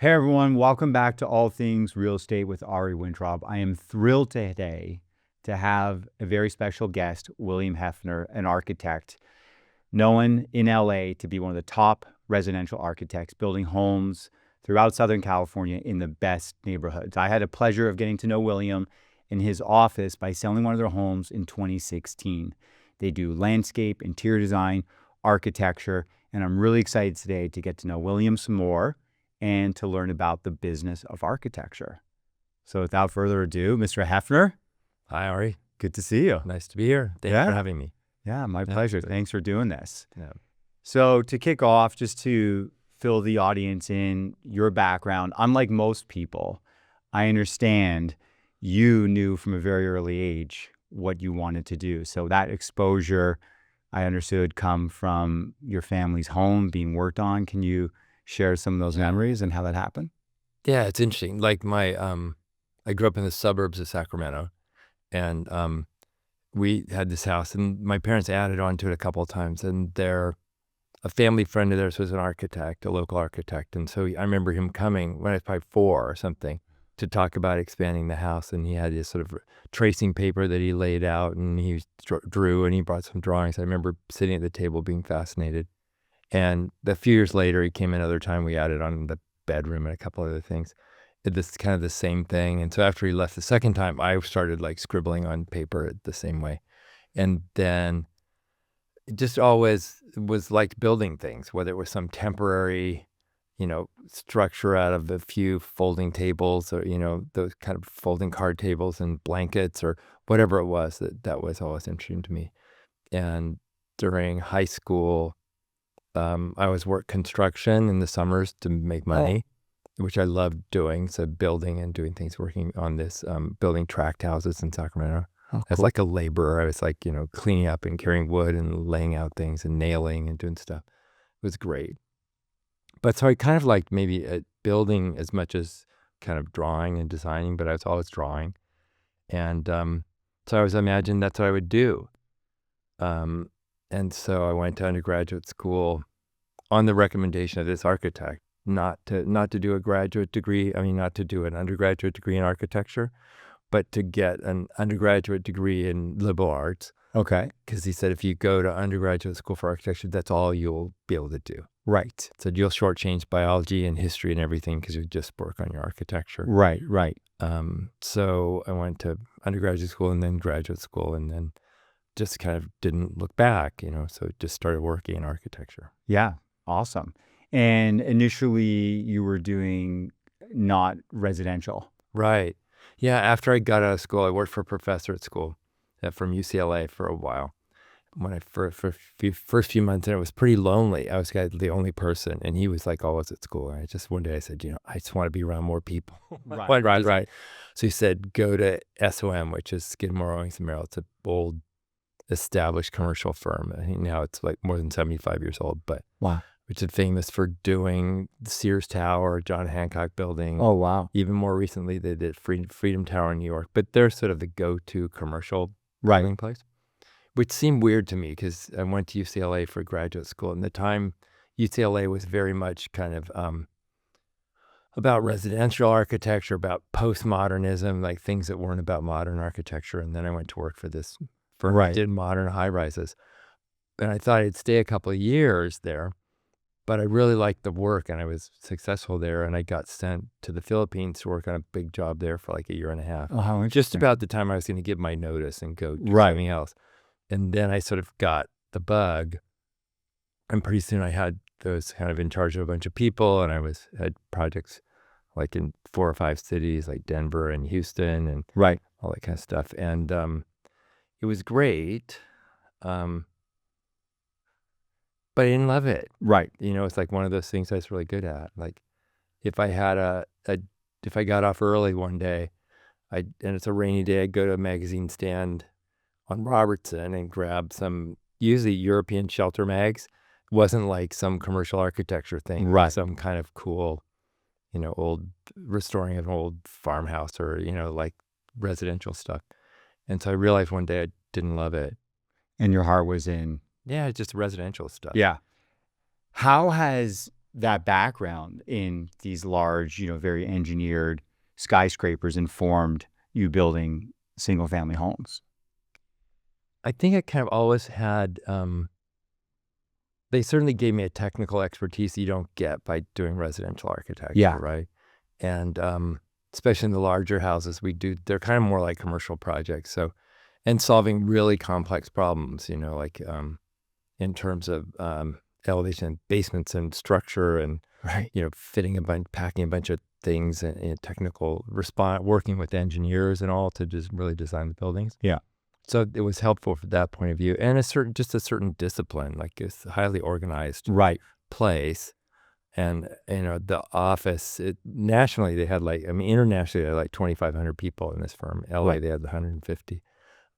Hey everyone, welcome back to All Things Real Estate with Ari Wintraub. I am thrilled today to have a very special guest, William Hefner, an architect, known in LA to be one of the top residential architects, building homes throughout Southern California in the best neighborhoods. I had a pleasure of getting to know William in his office by selling one of their homes in 2016. They do landscape, interior design, architecture, and I'm really excited today to get to know William some more and to learn about the business of architecture. So without further ado, Mr. Hefner. Hi, Ari. Good to see you. Nice to be here. Thanks for having me. Yeah, my pleasure. Thanks for doing this. Yeah. So to kick off, just to fill the audience in, your background, unlike most people, I understand you knew from a very early age what you wanted to do. So that exposure, I understood, come from your family's home being worked on. Can you share some of those memories and how that happened? Yeah, it's interesting. Like I grew up in the suburbs of Sacramento, and we had this house, and my parents added on to it a couple of times, and a family friend of theirs was an architect, a local architect, and so I remember him coming when I was probably 4 or something to talk about expanding the house, and he had this sort of tracing paper that he laid out, and he drew, and he brought some drawings. I remember sitting at the table being fascinated. And a few years later, he came another time. We added on the bedroom and a couple other things. This kind of the same thing. And so after he left the second time, I started like scribbling on paper the same way. And then it just always was like building things, whether it was some temporary, structure out of a few folding tables or, those kind of folding card tables and blankets or whatever it was, that was always interesting to me. And during high school, I always worked construction in the summers to make money, which I loved doing. So building and doing things, working on this, building tract houses in Sacramento. As like a laborer, I was like, cleaning up and carrying wood and laying out things and nailing and doing stuff. It was great. But so I kind of liked maybe building as much as kind of drawing and designing, but I was always drawing. And so I always imagined that's what I would do. And so I went to undergraduate school on the recommendation of this architect, not to do a graduate degree. I mean, not to do an undergraduate degree in architecture, but to get an undergraduate degree in liberal arts. Okay. Because he said if you go to undergraduate school for architecture, that's all you'll be able to do. Right. So you'll shortchange biology and history and everything because you just work on your architecture. Right. So I went to undergraduate school and then graduate school and then just kind of didn't look back, so just started working in architecture. Yeah, awesome. And initially you were doing not residential. Right. Yeah, after I got out of school, I worked for a professor at school from UCLA for a while. When I first few months in, it was pretty lonely. I was the only person, and he was like always at school. And one day I said, I just want to be around more people. Right. So he said, go to SOM, which is Skidmore, Owings & Merrill. It's an old established commercial firm. I think now it's like more than 75 years old, but wow, which is famous for doing the Sears Tower, John Hancock Building. Oh, wow. Even more recently, they did Freedom Tower in New York, but they're sort of the go-to commercial building place, which seemed weird to me because I went to UCLA for graduate school. And the time UCLA was very much kind of about residential architecture, about postmodernism, like things that weren't about modern architecture. And then I went to work for this firm that did modern high-rises. And I thought I'd stay a couple of years there, but I really liked the work and I was successful there. And I got sent to the Philippines to work on a big job there for like a year and a half. Oh, how interesting. Just about the time I was going to give my notice and go do something else. And then I sort of got the bug. And pretty soon I was kind of in charge of a bunch of people, and I had projects like in 4 or 5 cities, like Denver and Houston and all that kind of stuff. And it was great. But I didn't love it. Right. It's like one of those things I was really good at. Like if I had if I got off early one day, and it's a rainy day, I'd go to a magazine stand on Robertson and grab some, usually European shelter mags. It wasn't like some commercial architecture thing. Right. Some kind of cool, old, restoring an old farmhouse or, like residential stuff. And so I realized one day I didn't love it. And your heart was in? Yeah, just residential stuff. Yeah. How has that background in these large, very engineered skyscrapers informed you building single family homes? I think I kind of always had, they certainly gave me a technical expertise you don't get by doing residential architecture, Yeah. right? And especially in the larger houses we do, they're kind of more like commercial projects. So, and solving really complex problems, like in terms of elevation, basements, and structure, and Right. fitting packing a bunch of things in technical response, working with engineers and all to just really design the buildings. Yeah. So it was helpful from that point of view, and just a certain discipline, like it's a highly organized Right. place. And the office, nationally they had internationally they had like 2,500 people in this firm. LA Right. they had 150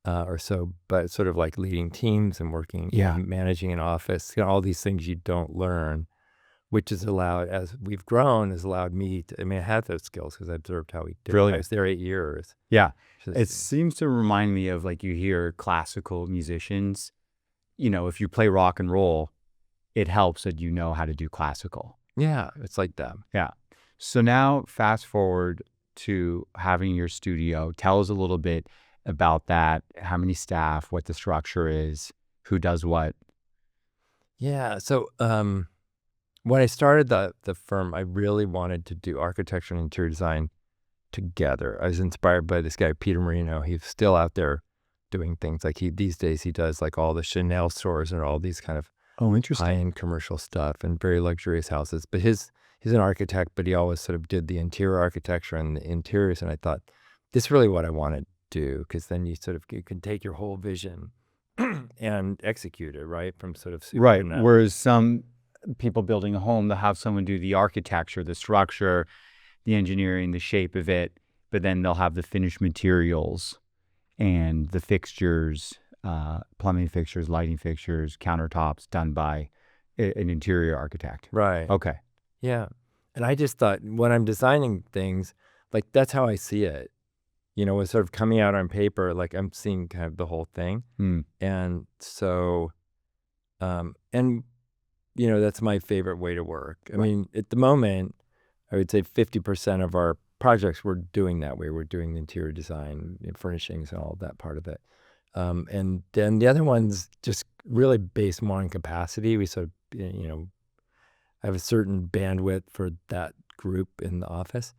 or so, but sort of like leading teams and working, Yeah. managing an office, all these things you don't learn, which has allowed, as we've grown, has allowed me to, I had those skills because I observed how we did. I Brilliant. was there 8 years. Yeah. Just- It seems to remind me of you hear classical musicians, if you play rock and roll, it helps that you know how to do classical. yeah, it's like that. Yeah. So now fast forward to having your studio. Tell us a little bit about that. How many staff, what the structure is, who does what. Yeah. So when I started the firm, I really wanted to do architecture and interior design together. I was inspired by this guy, Peter Marino. He's still out there doing things these days he does like all the Chanel stores and all these kind of Oh, interesting. high-end commercial stuff and very luxurious houses. But he's an architect, but he always sort of did the interior architecture and the interiors. And I thought, this is really what I want to do, because then you can take your whole vision and execute it, right? From sort of soup Right. to nuts. Whereas some people building a home, they'll have someone do the architecture, the structure, the engineering, the shape of it, but then they'll have the finished materials and the fixtures, plumbing fixtures, lighting fixtures, countertops done by an interior architect. Right. Okay. Yeah. And I just thought, when I'm designing things, that's how I see it. It's sort of coming out on paper, I'm seeing kind of the whole thing. Hmm. And so, that's my favorite way to work. I mean, at the moment, I would say 50% of our projects we're doing that way. We're doing the interior design, furnishings, and all of that part of it. And then the other one's just really based more on capacity. We sort of, have a certain bandwidth for that group in the office.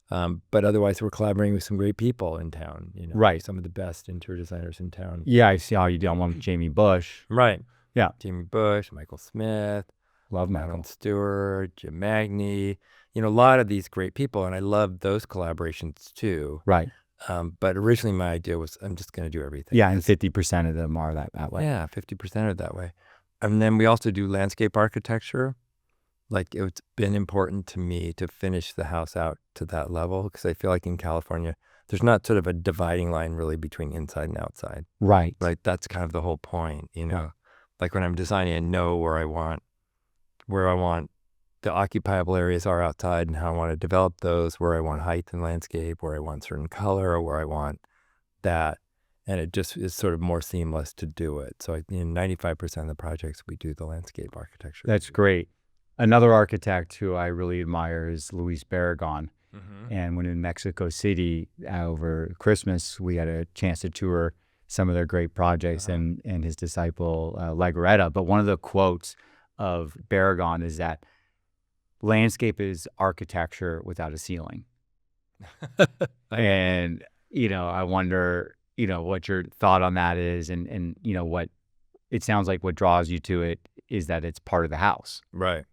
But otherwise, we're collaborating with some great people in town. Right. Some of the best interior designers in town. Yeah, I see how you do one with Jamie Bush. Right. Yeah. Jamie Bush, Michael Smith, Love Madeline Michael. Stewart, Jim Magny. A lot of these great people, and I love those collaborations too. Right. But originally my idea was, I'm just going to do everything. Yeah, and 50% of them are that way. Yeah, 50% are that way. And then we also do landscape architecture. It's been important to me to finish the house out to that level, because I feel like in California, there's not sort of a dividing line really between inside and outside. Right. That's kind of the whole point, Yeah. When I'm designing, I know where I want the occupiable areas are outside and how I want to develop those, where I want height in landscape, where I want certain color, or where I want that. And it just is sort of more seamless to do it. So in 95% of the projects, we do the landscape architecture. That's great. Another architect who I really admire is Luis Barragan. Mm-hmm. And when in Mexico City over Christmas, we had a chance to tour some of their great projects and his disciple, Legaretta. But one of the quotes of Barragan is that landscape is architecture without a ceiling. And, I wonder, what your thought on that is, and what it sounds like what draws you to it is that it's part of the house. Right.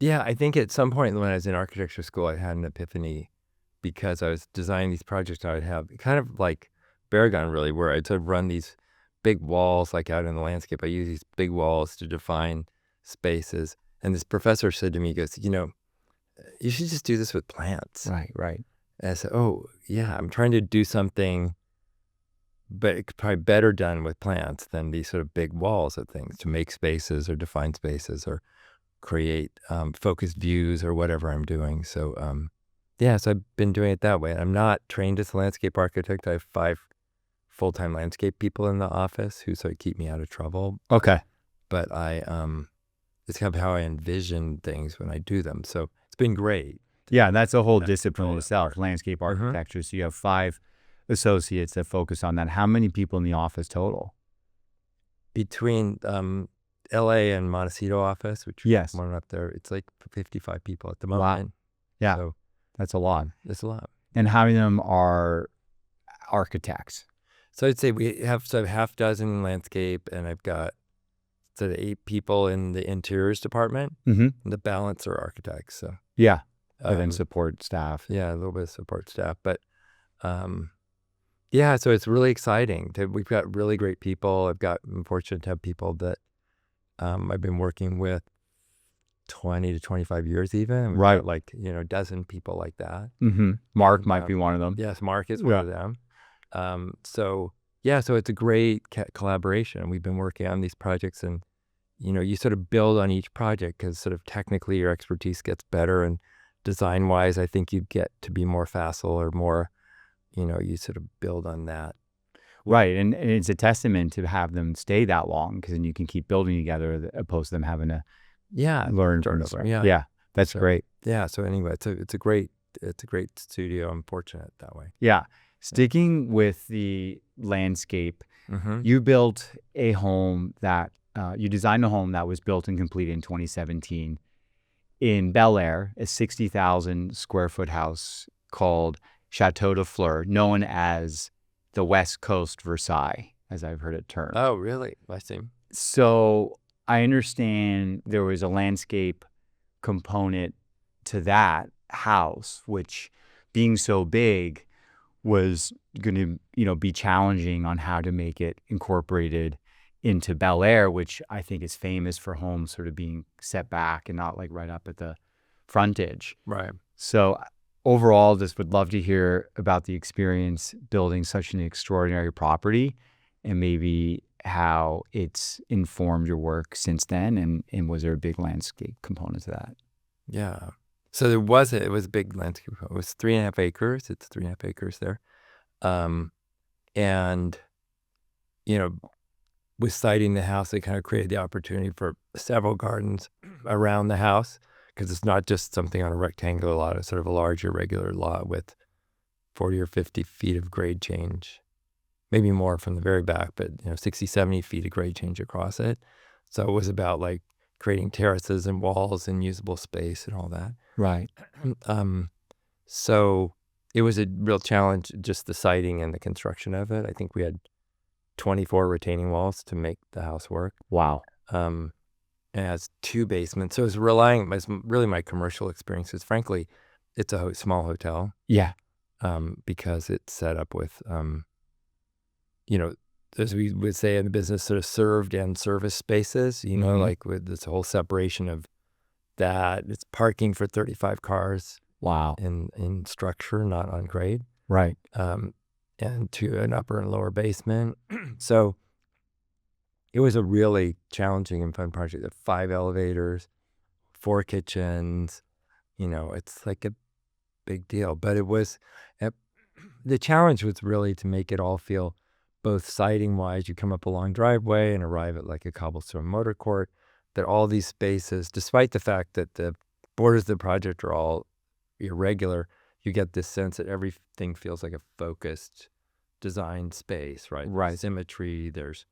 Yeah, I think at some point when I was in architecture school, I had an epiphany, because I was designing these projects. I would have kind of like Barragan, really, where I'd sort of run these big walls, out in the landscape. I use these big walls to define spaces. And this professor said to me, he goes, you should just do this with plants. Right. And I said, oh, yeah, I'm trying to do something, but it's probably better done with plants than these sort of big walls of things, to make spaces or define spaces or create focused views or whatever I'm doing. So, so I've been doing it that way. I'm not trained as a landscape architect. I have 5 full-time landscape people in the office who sort of keep me out of trouble. Okay. But I it's kind of how I envision things when I do them. So it's been great. Yeah, that's a whole Yeah, discipline in all that itself, part. landscape architecture. So you have 5 associates that focus on that. How many people in the office total? Between LA and Montecito office, which Yes. one up there, it's like 55 people at the Wow. moment. Yeah, So that's a lot. it's a lot. And how many of them are architects? So I'd say we have sort of half dozen in landscape, and I've got sort of 8 people in the interiors department. Mm-hmm. And the balance are architects. So Yeah, and then support staff. yeah, a little bit of support staff, but yeah, so it's really exciting. We've got really great people. I'm fortunate to have people that I've been working with 20 to 25 years even. And we've Right. got like, a dozen people like that. Mm-hmm. Mark might be one of them. Yes, Mark is one of them. So yeah, so it's a great collaboration. We've been working on these projects, and you sort of build on each project because sort of technically your expertise gets better, and design wise, I think you get to be more facile or more, you sort of build on that. Right, and it's a testament to have them stay that long, because then you can keep building together, opposed to them having to learn from turnover. the Yeah, that's great. Yeah. So anyway, it's a great studio. I'm fortunate that way. Yeah, sticking with the landscape, Mm-hmm. you built a home that you designed a home that was built and completed in 2017 in Bel Air, a 60,000 square foot house called Chateau de Fleur, known as the West Coast Versailles, as I've heard it termed. Oh, really? I see. So I understand there was a landscape component to that house, which, being so big, was going to, be challenging on how to make it incorporated into Bel Air, which I think is famous for homes sort of being set back and not like right up at the frontage. Right. So overall, just would love to hear about the experience building such an extraordinary property, and maybe how it's informed your work since then, and was there a big landscape component to that? Yeah. So it was a big landscape. It was 3.5 acres. It's 3.5 acres there. And, with siting the house, it kind of created the opportunity for several gardens around the house, because it's not just something on a rectangular lot. It's sort of a large irregular lot with 40 or 50 feet of grade change, maybe more from the very back, but 60, 70 feet of grade change across it. So it was about like creating terraces and walls and usable space and all that. Right. So it was a real challenge, just the siting and the construction of it. I think we had 24 retaining walls to make the house work. Wow. It has 2 basements. So it's really my commercial experience is, frankly, it's a small hotel. Yeah. Because it's set up with, as we would say in the business, sort of served and service spaces, Mhm. like with this whole separation of that. It's parking for 35 cars Wow. in structure, not on grade, Right. and to an upper and lower basement. So it was a really challenging and fun project. There 5 elevators, 4 kitchens, it's like a big deal. But it was, the challenge was really to make it all feel, both siting wise, you come up a long driveway and arrive at like a cobblestone motor court, that all these spaces, despite the fact that the borders of the project are all irregular, you get this sense that everything feels like a focused design space, right? Right. Symmetry, there's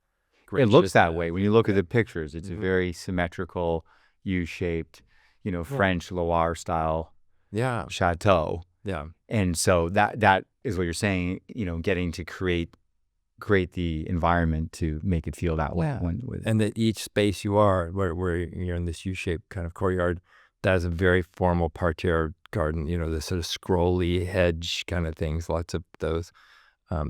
It looks that way when you look at the pictures. It's a Mhm. very symmetrical, U-shaped, French Loire style Yeah. chateau. Yeah. And so that is what you're saying, getting to create the environment to make it feel that way. Yeah. With And that each space you are, where you're in this U-shaped kind of courtyard, that is a very formal parterre garden, the sort of scrolly hedge kind of things, lots of those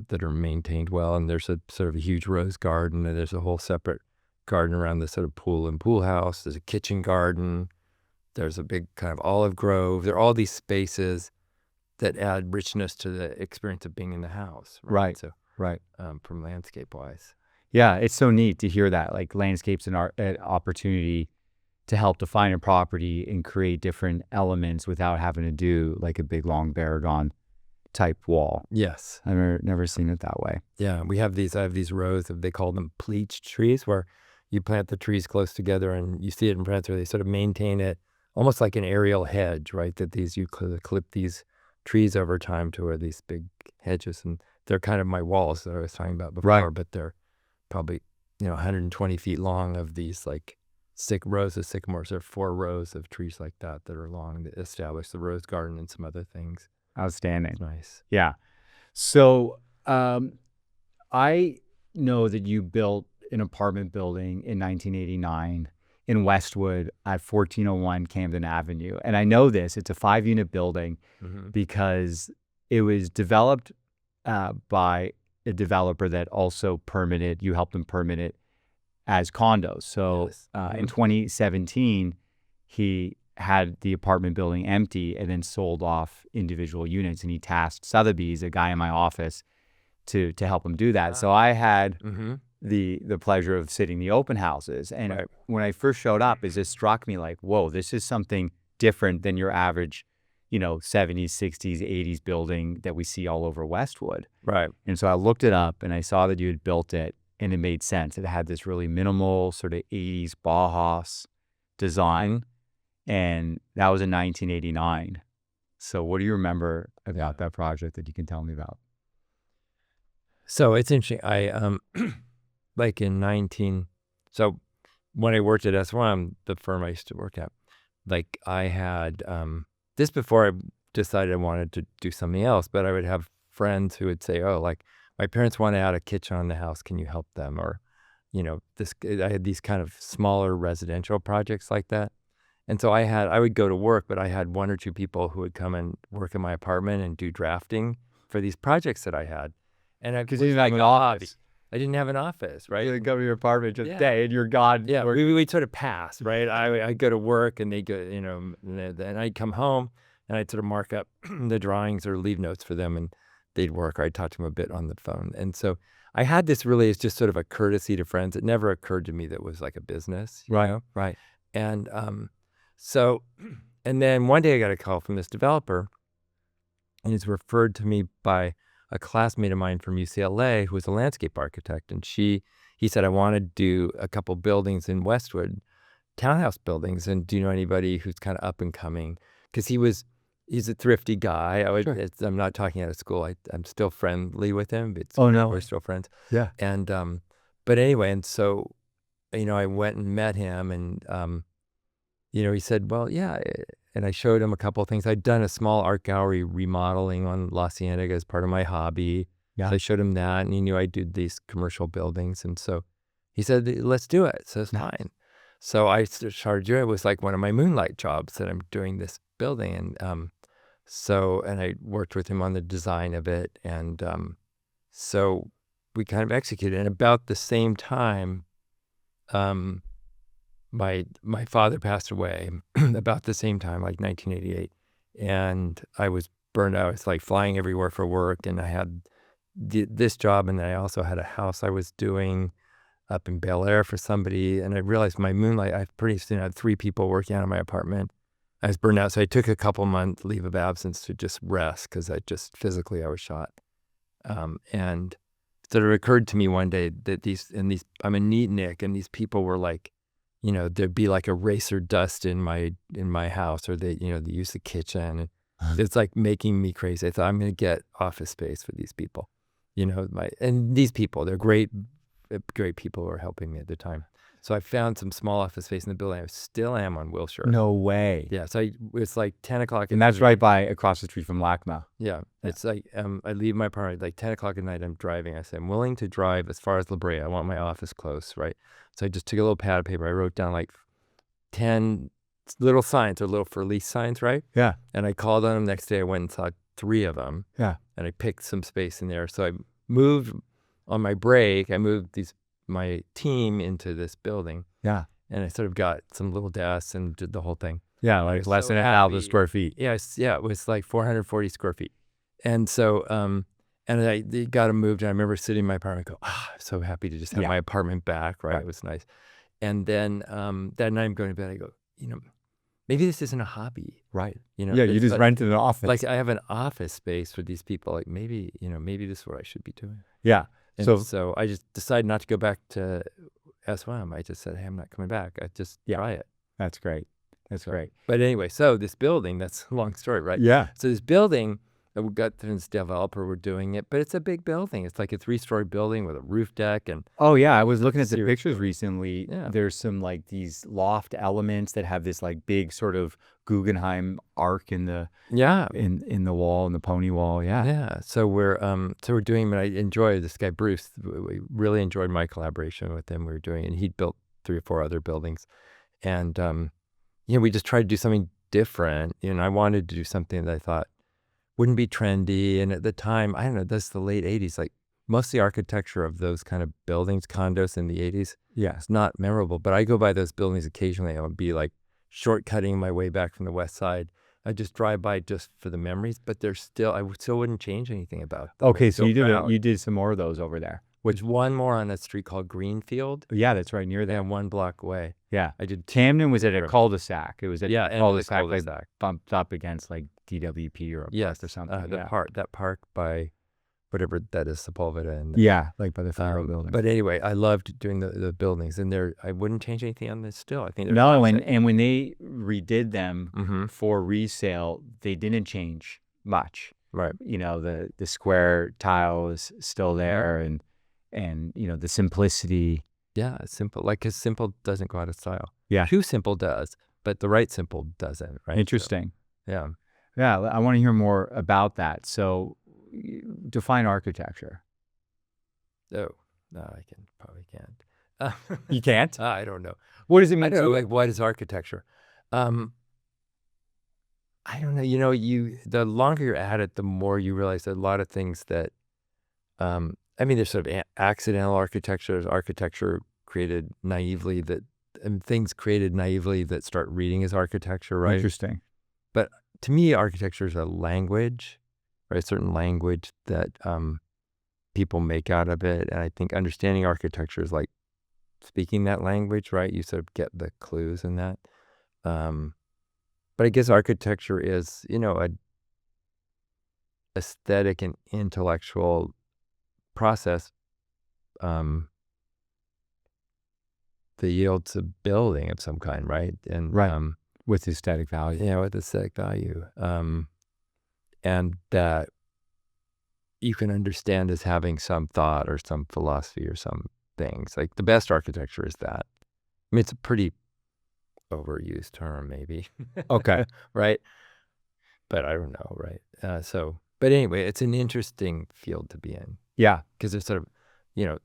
that are maintained well. And there's a sort of a huge rose garden, and there's a whole separate garden around the sort of pool and pool house. There's a kitchen garden. There's a big kind of olive grove. There are all these spaces that add richness to the experience of being in the house. Right. So, right. from landscape wise. Yeah, it's so neat to hear that, like landscapes and an opportunity to help define a property and create different elements without having to do like a big long Baragon type wall. Yes. I've never seen it that way. Yeah, I have these rows of, they call them pleach trees, where, you plant the trees close together, and you see it in France where they sort of maintain it almost like an aerial hedge, right? That you clip these trees over time to where these big hedges, and they're kind of my walls that I was talking about before, Right. but they're probably 120 feet long of these like rows of sycamores. There are 4 rows of trees like that are long that establish the rose garden and some other things. Outstanding. It's nice. Yeah. So I know that you built an apartment building in 1989 in Westwood at 1401 Camden Avenue. And I know this, it's a 5-unit building because it was developed by a developer that also you helped them permit it as condos. So Yes. in 2017, he had the apartment building empty and then sold off individual units, and he tasked Sotheby's, a guy in my office, to help him do that. So I had the pleasure of sitting the open houses, and when I first showed up, it just struck me like, whoa, this is something different than your average, 70s, 60s, 80s building that we see all over Westwood. Right. And so I looked it up, and I saw that you had built it, and it made sense. It had this really minimal sort of 80s Bauhaus design, and that was in 1989. So what do you remember about that project that you can tell me about? So it's interesting. I like so when I worked at S1, the firm I used to work at, like I had this before I decided I wanted to do something else, but I would have friends who would say, oh, like my parents want to add a kitchen on the house, can you help them? Or I had these kind of smaller residential projects like that. And so I would go to work, but I had 1 or 2 people who would come and work in my apartment and do drafting for these projects that I had. And Because you didn't have an office. I didn't have an office, right? You go to your apartment just day, and you're gone. Yeah, we'd sort of pass, right? I'd go to work, and they'd go, and I'd come home, and I'd sort of mark up the drawings or leave notes for them, and they'd work, or I'd talk to them a bit on the phone. And so I had this really as just sort of a courtesy to friends. It never occurred to me that it was like a business, you know? Right. And and then one day I got a call from this developer, and he's referred to me by a classmate of mine from UCLA who was a landscape architect. And he said, I want to do a couple buildings in Westwood, townhouse buildings. And do you know anybody who's kind of up and coming? Because he's a thrifty guy. I'm not talking out of school. I'm still friendly with him. We're still friends. Yeah. And, but anyway, and so, I went and met him, and, he said, well, yeah. And I showed him a couple of things. I'd done a small art gallery remodeling on La Cienega as part of my hobby. Yeah. So I showed him that, and he knew I did these commercial buildings. And so he said, let's do it. So it's fine. So I started doing it. It was like one of my moonlight jobs that I'm doing this building. And and I worked with him on the design of it. And so we kind of executed. And about the same time, my father passed away about the same time, like 1988, and I was burned out. It's like flying everywhere for work, and I had this job, and then I also had a house I was doing up in Bel Air for somebody, and I realized my moonlight, I pretty soon had 3 people working out of my apartment. I was burned out, so I took a couple month leave of absence to just rest, because I was shot. And so it occurred to me one day that I'm a neatnik, and these people were like, there'd be like eraser dust in my house, or they use the kitchen. And it's like making me crazy. I thought, I'm going to get office space for these people, and they're great people who were helping me at the time. So I found some small office space in the building. I still am on Wilshire. No way. Yeah. So it's like 10 o'clock. And that's right across the street from LACMA. Yeah. It's like, I leave my apartment like 10 o'clock at night. I'm driving. I say, I'm willing to drive as far as La Brea. I want my office close, right? So I just took a little pad of paper. I wrote down like 10 little signs, or little for lease signs, right? Yeah. And I called on them. Next day I went and saw 3 of them. Yeah. And I picked some space in there. So I moved on my break. I moved my team into this building. Yeah. And I sort of got some little desks and did the whole thing. Yeah, like less than 1,000 square feet. Yes, yeah, it was like 440 square feet. And so, they got them moved, and I remember sitting in my apartment and go, I'm so happy to just have my apartment back, right? It was nice. And then that night I'm going to bed, I go, maybe this isn't a hobby. Right. You just rented an office. Like I have an office space for these people. Like maybe this is what I should be doing. Yeah. And so I just decided not to go back to SYM. I just said, hey, I'm not coming back. I just Yeah. try it. That's great. That's So, great. but anyway, so this building, that's a long story, right? Yeah. So this building, we got this developer, we're doing it, but it's a big building. It's like a 3-story building with a roof deck and Oh yeah, I was looking at the serious pictures building. recently. Yeah. There's some like these loft elements that have this like big sort of Guggenheim arc in the Yeah. in the wall, in the pony wall. Yeah. Yeah. So we're doing, and I enjoy this guy, Bruce. We really enjoyed my collaboration with him. We were doing it, and he'd built 3 or 4 other buildings. And, we just tried to do something different. And I wanted to do something that I thought wouldn't be trendy. And at the time, I don't know, that's the late 80s. Like most of the architecture of those kind of buildings, condos in the 80s, Yeah. it's not memorable. But I go by those buildings occasionally. I would be like shortcutting my way back from the West Side. I just drive by just for the memories, but I still wouldn't change anything about them. Okay, It's so you did some more of those over there. Which one more on a street called Greenfield, Yeah, that's right near there. and 1 block away. Yeah. I did Camden was at a Sure. cul-de-sac. It was at Yeah, a and the cul-de-sac, like cul-de-sac. bumped up against like DWP or a Yes, park or something. the Yeah. that park by whatever that is, Sepulveda, and Yeah, like by the federal building. But anyway, I loved doing the buildings, and I wouldn't change anything on this still. I think they're No, classic. and when they redid them Mhm. for resale, they didn't change much. Right. You know, the square tile is still there, and you know, the simplicity. Yeah, it's simple. Like, 'cause simple doesn't go out of style. Yeah. Too simple does, but the right simple doesn't, right? So, Interesting. yeah. Yeah, I want to hear more about that. So, define architecture. Oh, no, I probably can't. You can't? I don't know. What does it I mean don't to know, you? like, what is architecture? I don't know. The longer you're at it, the more you realize that a lot of things that, there's sort of accidental architecture. There's architecture created naively and things created naively that start reading as architecture, right? Interesting. But to me, architecture is a language, right? A certain language that people make out of it. And I think understanding architecture is like speaking that language, right? You sort of get the clues in that. But I guess architecture is, a aesthetic and intellectual process that yields a building of some kind, right? And Right. With aesthetic value. yeah, with aesthetic value, and that you can understand as having some thought or some philosophy or some things. Like the best architecture is that. I mean, it's a pretty overused term, maybe. Okay. Right? But I don't know, right? But anyway, it's an interesting field to be in Yeah. because there's sort of,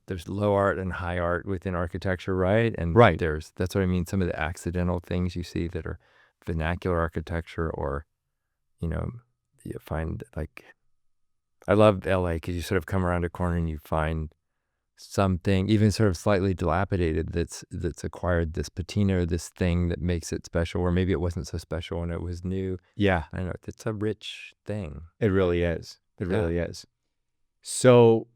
there's low art and high art within architecture, right? And Right. that's what I mean. Some of the accidental things you see that are vernacular architecture, or, you find like, I love LA because you sort of come around a corner and you find something even sort of slightly dilapidated that's acquired this patina, this thing that makes it special, or maybe it wasn't so special when it was new. Yeah. I don't know. It's a rich thing. It really is. It Yeah. really is. So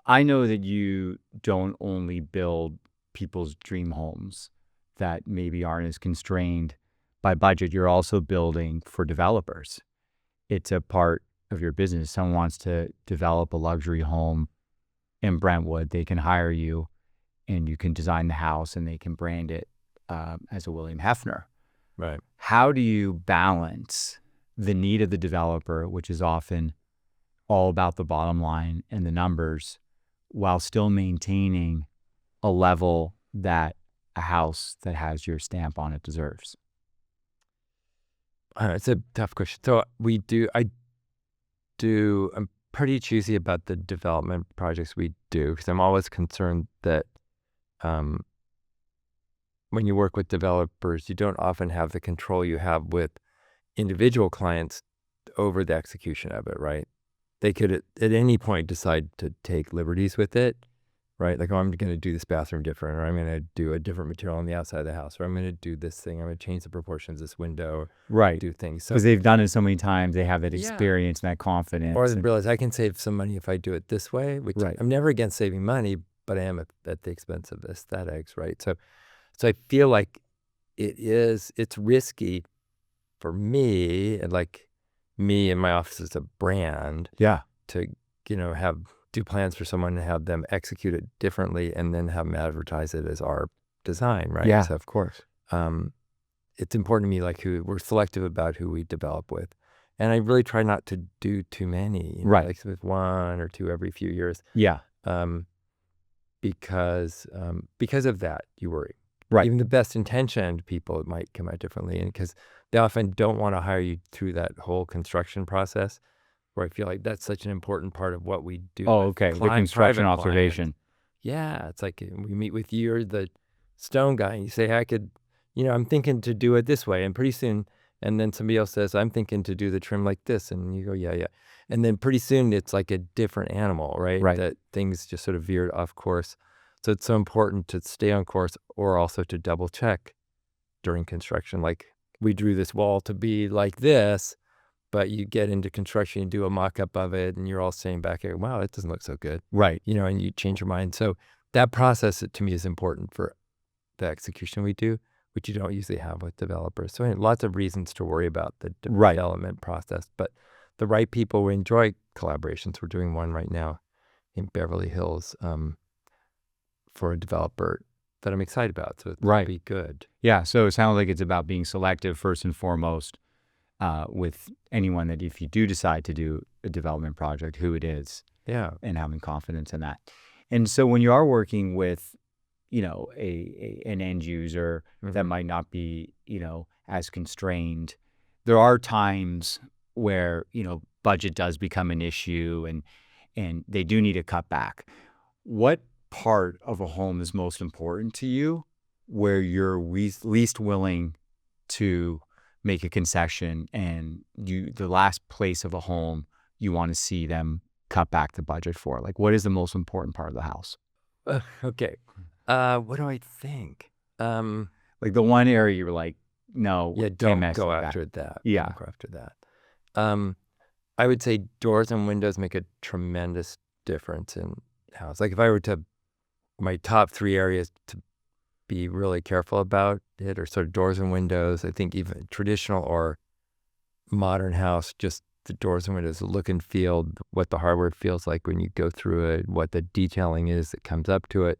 I know that you don't only build people's dream homes that maybe aren't as constrained by budget. You're also building for developers. It's a part of your business. Someone wants to develop a luxury home in Brentwood, they can hire you and you can design the house and they can brand it as a William Hefner. Right. How do you balance the need of the developer, which is often all about the bottom line and the numbers, while still maintaining a level that a house that has your stamp on it deserves? It's a tough question. So I'm pretty choosy about the development projects we do because I'm always concerned that when you work with developers, you don't often have the control you have with individual clients over the execution of it, right? They could at any point decide to take liberties with it, right? Like, oh, I'm going to do this bathroom different, or I'm going to do a different material on the outside of the house, or I'm going to do this thing, I'm going to change the proportions of this window, or Right. do things. So, Because they've done it so many times, they have that Yeah. experience and that confidence. or they and- realize I can save some money if I do it this way, which Right. I'm never against saving money, but I am at the expense of aesthetics, right? So I feel like it's risky for me, and like me and my office as a brand, Yeah. to do plans for someone and have them execute it differently and then have them advertise it as our design, right? Yeah, So of course. it's important to me, like we're selective about who we develop with. And I really try not to do too many, Right. like with 1 or 2 every few years. Yeah. Because of that, you worry. Right. Even the best intentioned people, it might come out differently. And because they often don't want to hire you through that whole construction process, where I feel like that's such an important part of what we do. Oh, with okay. The private construction clients. observation. Yeah, it's like we meet with you or the stone guy, and you say, I could, I'm thinking to do it this way. And pretty soon, and then somebody else says, I'm thinking to do the trim like this. And you go, yeah, yeah. And then pretty soon it's like a different animal, right? Right. That things just sort of veered off course. So it's so important to stay on course or also to double check during construction. Like we drew this wall to be like this, but you get into construction, you do a mock-up of it, and you're all saying back here, wow, it doesn't look so good. Right. And you change your mind. So that process, to me, is important for the execution we do, which you don't usually have with developers. So lots of reasons to worry about the development process. But the right people, we enjoy collaborations. We're doing one right now in Beverly Hills for a developer that I'm excited about. So it'll be good. Yeah. So it sounds like it's about being selective first and foremost with anyone that if you do decide to do a development project, who it is. Yeah. And having confidence in that. And so when you are working with, an end user that might not be, as constrained, there are times where, budget does become an issue and they do need to cut back. What part of a home is most important to you where you're least willing to make a concession and the last place of a home you want to see them cut back the budget for? Like, what is the most important part of the house? Okay. What do I think? Like the one area you're like, no, don't go after that. Yeah. Don't go after that. I would say doors and windows make a tremendous difference in house. Like if I were to, my top 3 areas to be really careful about it are sort of doors and windows. I think even traditional or modern house, just the doors and windows, the look and feel, what the hardware feels like when you go through it, what the detailing is that comes up to it.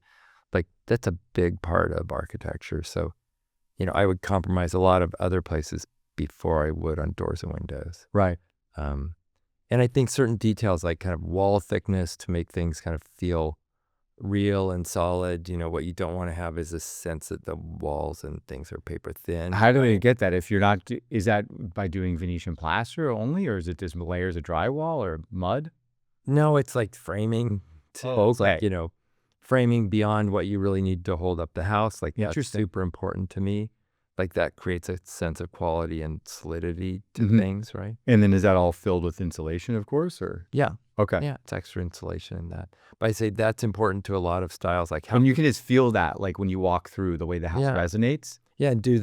Like that's a big part of architecture. So, I would compromise a lot of other places before I would on doors and windows. Right. And I think certain details like kind of wall thickness to make things kind of feel real and solid. What you don't want to have is a sense that the walls and things are paper thin. How do we get that? If you're not, is that by doing Venetian plaster only, or is it just layers of drywall or mud? No, it's like framing. Oh, okay. It's like, framing beyond what you really need to hold up the house. Like that's super important to me. Like that creates a sense of quality and solidity to things, right? And then is that all filled with insulation, of course, or? Yeah. Okay. Yeah, it's extra insulation in that. But I say that's important to a lot of styles. Like and you can just feel that, like when you walk through the way the house resonates. Yeah. Do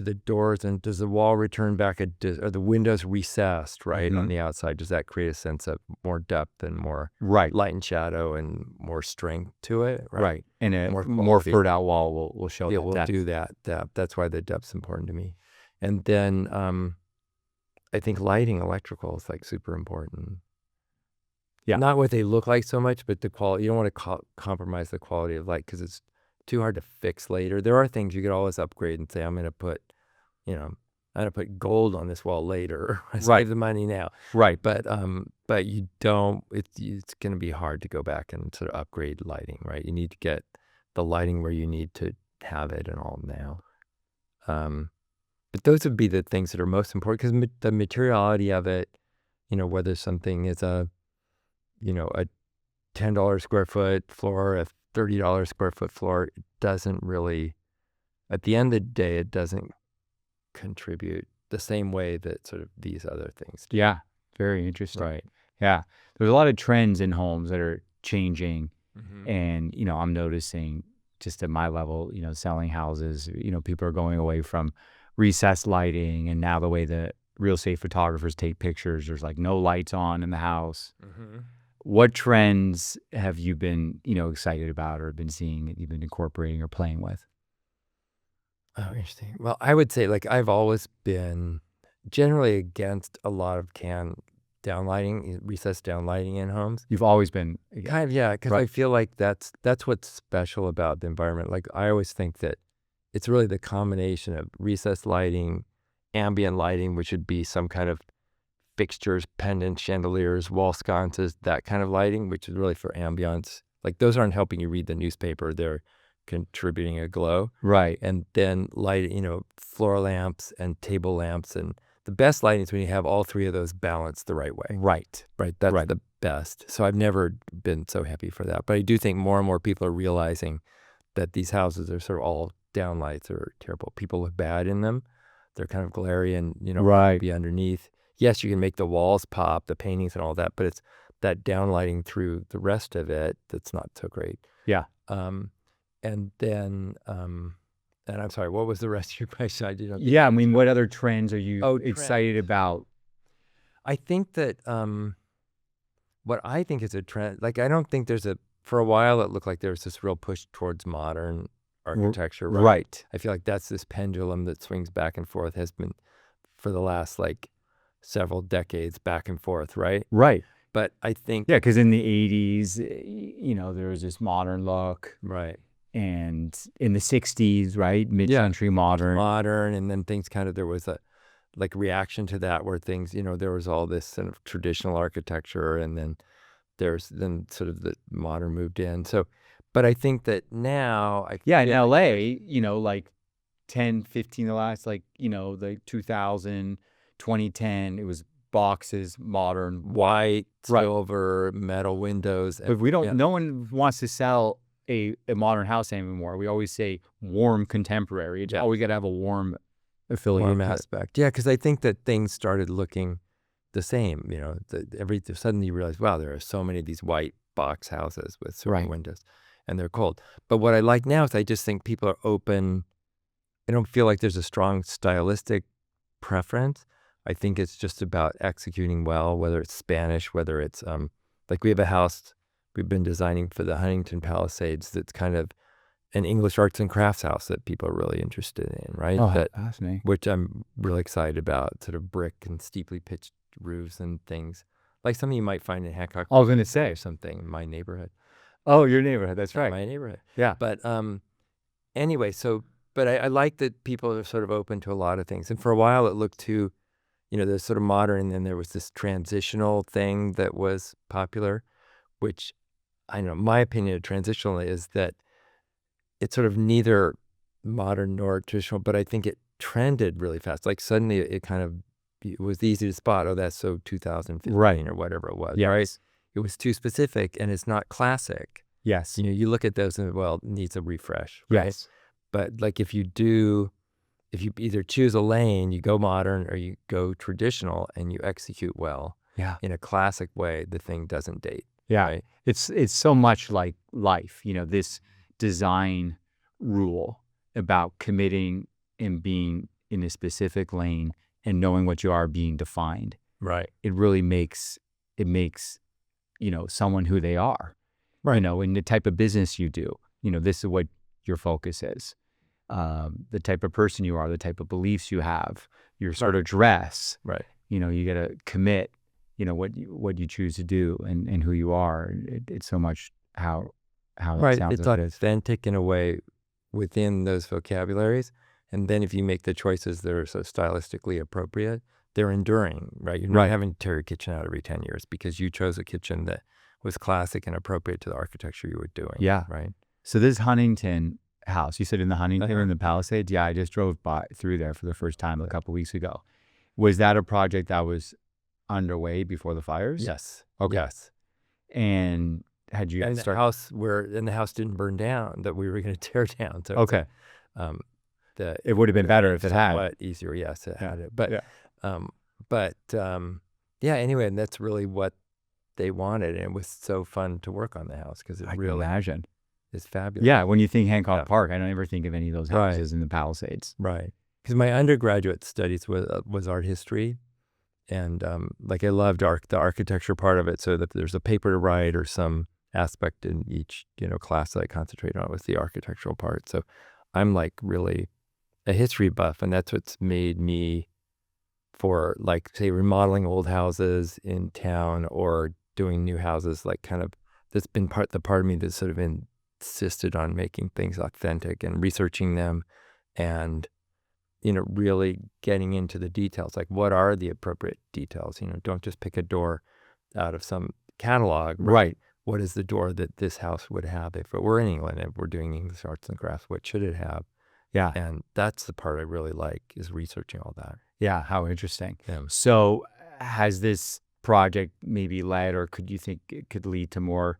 the doors and does the wall return back? Are the windows recessed, right, on the outside? Does that create a sense of more depth and more light and shadow and more strength to it? Right. And a more furred out wall will show that. We'll do that depth. That's why the depth's important to me. And then I think lighting, electrical is like super important. Yeah. Not what they look like so much, but the quality. You don't want to compromise the quality of light because it's too hard to fix later. There are things you could always upgrade and say, I'm going to put, gold on this wall later. I save the money now. Right. But you don't, it's going to be hard to go back and sort of upgrade lighting, right? You need to get the lighting where you need to have it and all now. But those would be the things that are most important because the materiality of it, whether something is a $10 square foot floor, a $30 square foot floor, it doesn't really, at the end of the day, it doesn't contribute the same way that sort of these other things do. Yeah, very interesting. Right. Yeah, there's a lot of trends in homes that are changing, and I'm noticing just at my level, selling houses, people are going away from recessed lighting, and now the way that real estate photographers take pictures, there's like no lights on in the house. What trends have you been, excited about or been seeing that you've been incorporating or playing with? Oh, interesting. Well, I would say like I've always been generally against a lot of downlighting, recessed downlighting in homes. You've always been Kind of, yeah, because I feel like that's what's special about the environment. Like I always think that it's really the combination of recessed lighting, ambient lighting, which would be some kind of fixtures, pendants, chandeliers, wall sconces, that kind of lighting, which is really for ambiance. Like those aren't helping you read the newspaper; they're contributing a glow. right. And then light, floor lamps and table lamps, and the best lighting is when you have all three of those balanced the right way. Right. Right, that's Right. the best. So I've never been so happy for that. But I do think more and more people are realizing that these houses are sort of all downlights are terrible. People look bad in them. They're kind of glary and, Right. be underneath. Yes, you can make the walls pop, the paintings and all that, but it's that downlighting through the rest of it that's not so great. Yeah. And then, and I'm sorry, what was the rest of your question? I didn't. Yeah. I mean, what other trends are you Oh, excited about? I think that what I think is a trend, like I don't think for a while it looked like there was this real push towards modern architecture, right? Right. I feel like that's this pendulum that swings back and forth, has been for the last like several decades back and forth, right? Right. But I think, Yeah, because in the 80s, there was this modern look. right, And in the 60s, right? Mid-century modern. and then things kind of, there was a like reaction to that where things, there was all this sort of traditional architecture, and then then sort of the modern moved in. So, but I think that now, in LA, like 10, 15, the last, like, the 2000, 2010, it was boxes, modern. white, Right. silver, metal windows. But we don't, yeah. no one wants to sell a modern house anymore. We always say warm contemporary. It's Yeah. always got to have a warm affiliate. Warm to it. aspect. Yeah, because I think that things started looking the same. Suddenly you realize, wow, there are so many of these white box houses with certain Right. windows, and they're cold. But what I like now is I just think people are open. I don't feel like there's a strong stylistic preference. I think it's just about executing well, whether it's Spanish, whether it's like we have a house we've been designing for the Huntington Palisades that's kind of an English arts and crafts house that people are really interested in, right? Oh, fascinating. Which I'm really excited about, sort of brick and steeply pitched roofs and things. Like something you might find in Hancock I was going to say. or something in my neighborhood. Oh, your neighborhood. That's right. My neighborhood. Yeah. But anyway, but I like that people are sort of open to a lot of things. And for a while it looked too, there's sort of modern, and then there was this transitional thing that was popular, which I don't know, my opinion of transitional is that it's sort of neither modern nor traditional, but I think it trended really fast. Like suddenly it was easy to spot, oh, that's so 2015 Right. or whatever it was, Yes. right? It was too specific, and it's not classic. Yes. You look at those and, well, it needs a refresh, right? Yes. But like if you either choose a lane, you go modern, or you go traditional, and you execute well Yeah. in a classic way, the thing doesn't date. Yeah. Right? It's so much like life, this design rule about committing and being in a specific lane and knowing what you are being defined. Right. It really makes someone who they are. Right. In the type of business you do, this is what your focus is. The type of person you are, the type of beliefs you have, your sort of dress. Right. You got to commit, what you choose to do and who you are. It's so much how that Right. sounds. It's like it is. authentic in a way within those vocabularies. And then if you make the choices that are so stylistically appropriate, they're enduring, right? You're not Right. having to tear your kitchen out every 10 years because you chose a kitchen that was classic and appropriate to the architecture you were doing. Yeah. Right. So this Huntington house, you said in the Huntington or in Uh-huh. the Palisades? Yeah, I just drove through there for the first time a couple weeks ago. Was that a project that was underway before the fires? Yes. Okay. Yes. And had you And guys the house didn't burn down that we were going to tear down. So Okay. it would have been better if it had. somewhat easier. Yes, it had it. But, Yeah. yeah, anyway, and that's really what they wanted. And it was so fun to work on the house because it I can really imagine. is fabulous. Yeah, when you think Hancock Yeah. Park, I don't ever think of any of those Right. houses in the Palisades. Right. Because my undergraduate studies was art history. And like I loved the architecture part of it. So that there's a paper to write or some aspect in each, class that I concentrate on was the architectural part. So I'm like really a history buff, and that's what's made me for like, say, remodeling old houses in town or doing new houses, like kind of, that's been the part of me that's sort of insisted on making things authentic and researching them and, really getting into the details. Like, what are the appropriate details? Don't just pick a door out of some catalog. Right. What is the door that this house would have if it were in England, if we're doing English arts and crafts? What should it have? Yeah. And that's the part I really like, is researching all that. Yeah. How interesting. Yeah. So has this project maybe led, or could you think it could lead to more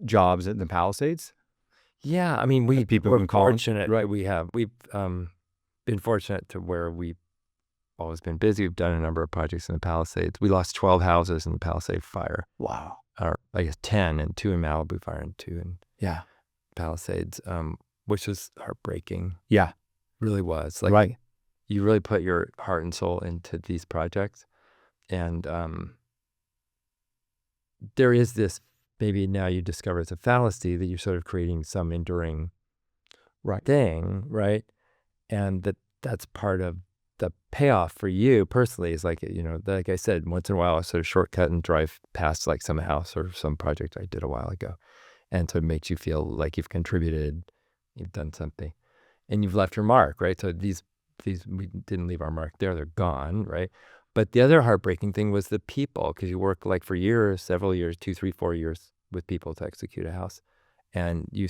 jobs in the Palisades? Yeah, I mean, we're fortunate. Right. We've been fortunate to where we've always been busy. We've done a number of projects in the Palisades. We lost 12 houses in the Palisade fire. Wow. Or I guess 10, and 2 in Malibu fire and 2 in Palisades, which was heartbreaking. Yeah. Really was. Like, right. You really put your heart and soul into these projects. And there is this, maybe now you discover it's a fallacy, that you're sort of creating some enduring thing, right? And that's part of the payoff for you personally, is like, like I said, once in a while I sort of shortcut and drive past like some house or some project I did a while ago. And so it makes you feel like you've contributed, you've done something, and you've left your mark, right? So these we didn't leave our mark there, they're gone, right? But the other heartbreaking thing was the people, because you work like for years, several years, 2, 3, 4 years with people to execute a house. And you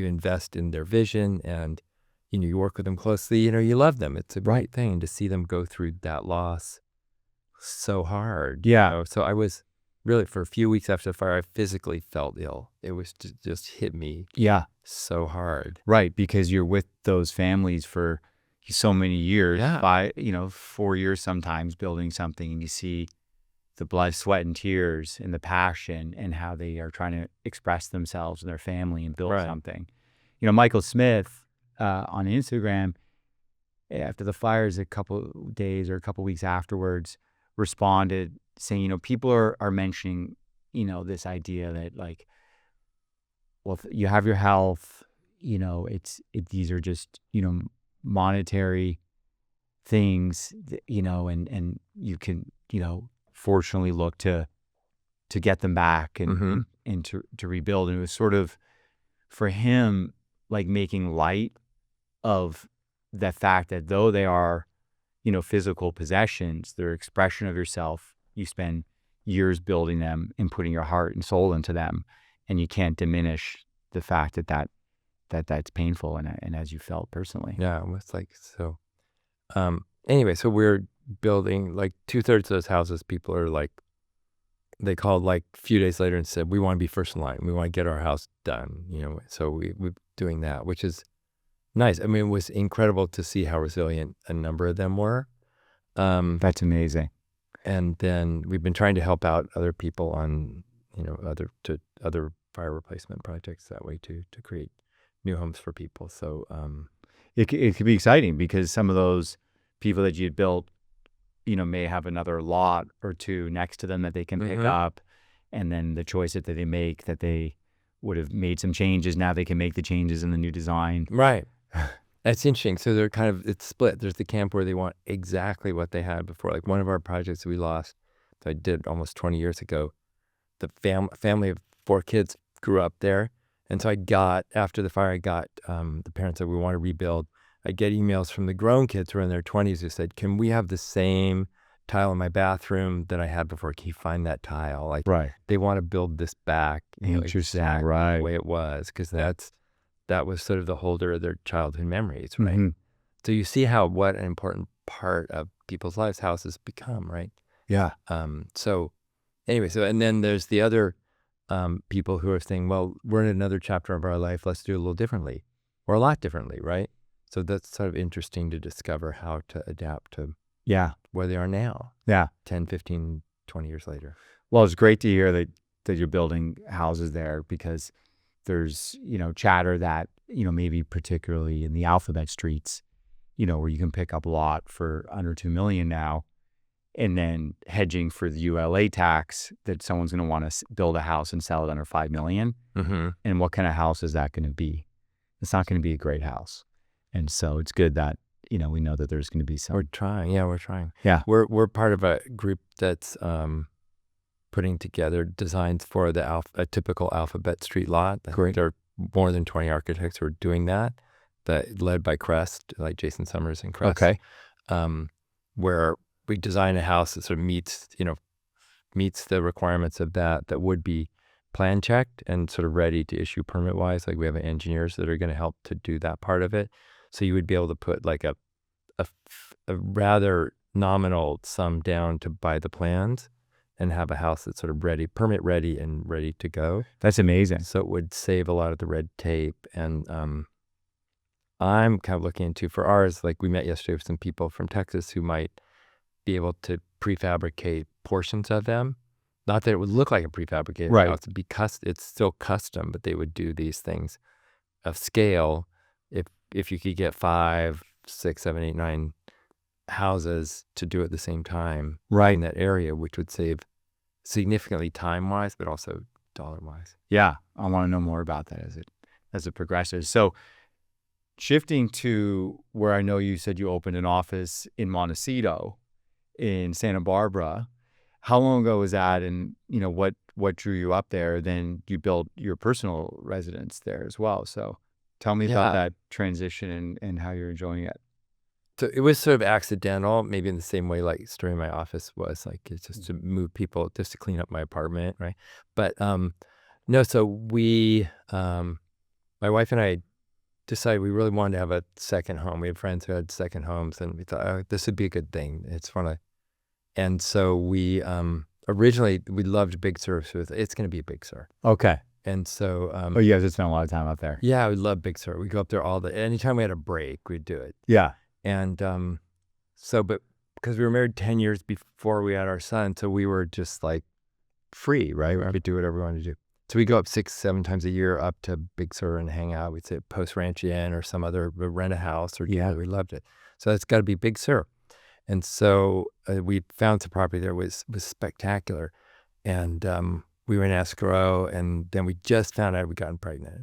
invest in their vision, and you work with them closely, you love them. It's a great thing to see them go through that loss so hard. Yeah. So I was really, for a few weeks after the fire, I physically felt ill. It was just hit me so hard. Right, because you're with those families for so many years, 4 years sometimes, building something, and you see the blood, sweat, and tears and the passion and how they are trying to express themselves and their family and build something. Michael Smith on Instagram, after the fires, a couple days or a couple weeks afterwards, responded saying, people are mentioning, this idea that, like, well, if you have your health, these are just, monetary things, and you can, fortunately look to get them back and to rebuild. And it was sort of, for him, like making light of the fact that though they are, physical possessions, they're expression of yourself. You spend years building them and putting your heart and soul into them, and you can't diminish the fact that's painful, and as you felt personally. Yeah, it was like, so. Anyway, so we're building like 2/3 of those houses. People are like, they called like a few days later and said, we want to be first in line. We want to get our house done, So we're doing that, which is nice. I mean, it was incredible to see how resilient a number of them were. That's amazing. And then we've been trying to help out other people on, other fire replacement projects that way too, to create new homes for people. So it could be exciting, because some of those people that you'd built, may have another lot or two next to them that they can pick up, and then the choice that they make, that they would have made some changes, now they can make the changes in the new design. Right. That's interesting. So they're it's split. There's the camp where they want exactly what they had before. Like one of our projects we lost, that I did almost 20 years ago, the family of 4 kids grew up there. And so after the fire, the parents said, we want to rebuild. I get emails from the grown kids who are in their 20s who said, can we have the same tile in my bathroom that I had before? Can you find that tile? Like, they want to build this back. Interesting. Exactly the way it was, because that was sort of the holder of their childhood memories, right? So you see what an important part of people's lives houses become, right? Yeah. So anyway, and then there's the other people who are saying, well, we're in another chapter of our life, let's do it a little differently, or a lot differently, right? So that's sort of interesting to discover how to adapt to where they are now. Yeah. 10, 15, 20 years later. Well, it's great to hear that you're building houses there, because there's, chatter that, maybe particularly in the alphabet streets, where you can pick up a lot for under $2 million now, and then hedging for the ULA tax, that someone's going to want to build a house and sell it under $5 million. And what kind of house is that going to be? It's not going to be a great house. And so it's good that, you know, we know that there's going to be some. We're trying. Yeah, we're trying. Yeah. We're part of a group that's putting together designs for a typical Alphabet Street lot. Great. There are more than 20 architects who are doing that led by Crest, like Jason Summers and Crest. Okay. Where we design a house that sort of meets the requirements of that would be plan checked and sort of ready to issue permit wise. Like we have engineers that are going to help to do that part of it. So you would be able to put like a rather nominal sum down to buy the plans and have a house that's sort of ready, permit ready and ready to go. That's amazing. So it would save a lot of the red tape. And I'm kind of looking into for ours, like we met yesterday with some people from Texas who might be able to prefabricate portions of them. Not that it would look like a prefabricated house, because it's still custom, but they would do these things of scale. If you could get 5, 6, 7, 8, 9 houses to do at the same time in that area, which would save significantly time-wise, but also dollar-wise. Yeah, I want to know more about that as it progresses. So shifting to where I know you said you opened an office in Montecito in Santa Barbara. How long ago was that, and you know what drew you up there? Then you built your personal residence there as well. So tell me about that transition and how you're enjoying it. So it was sort of accidental, maybe in the same way like starting my office was, like it's just to move people, just to clean up my apartment, right? But no, so we, my wife and I decided we really wanted to have a second home. We had friends who had second homes, and we thought, oh, this would be a good thing. It's fun. And so we originally we loved Big Sur, so it's going to be a Big Sur. Okay. And so you guys had spent a lot of time up there. Yeah, we love Big Sur. We go up there anytime we had a break, we'd do it. Yeah. And but because we were married 10 years before we had our son, so we were just like free, right? We could do whatever we wanted to do. So we go up 6, 7 times a year up to Big Sur and hang out. We'd say Post Ranch Inn or some other, rent a house or we loved it. So it's got to be Big Sur. And so we found some property there was spectacular. And we were in escrow, and then we just found out we'd gotten pregnant.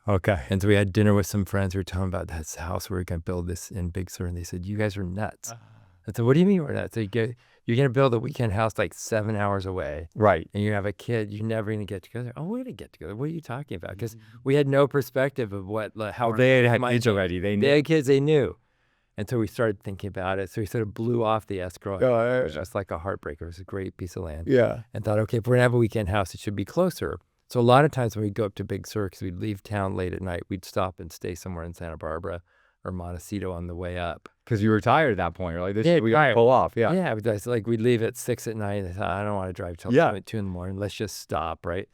Okay. And so we had dinner with some friends who were telling about this house where we're going to build this in Big Sur. And they said, you guys are nuts. I said, what do you mean we're nuts? So you're going to build a weekend house like 7 hours away. Right. And you have a kid, you're never going to get together. Oh, we're going to get together. What are you talking about? Because we had no perspective of how they had kids already. They had kids, they knew. And so we started thinking about it. So we sort of blew off the escrow. It was just like a heartbreaker. It was a great piece of land. Yeah. And thought, okay, if we're going to have a weekend house, it should be closer. So a lot of times when we'd go up to Big Sur, because we'd leave town late at night, we'd stop and stay somewhere in Santa Barbara or Montecito on the way up. Because you were tired at that point. You're like, we got to pull off. Yeah. Yeah. Like we'd leave at 6 at night. I thought, I don't want to drive till 2 in the morning. Let's just stop, right?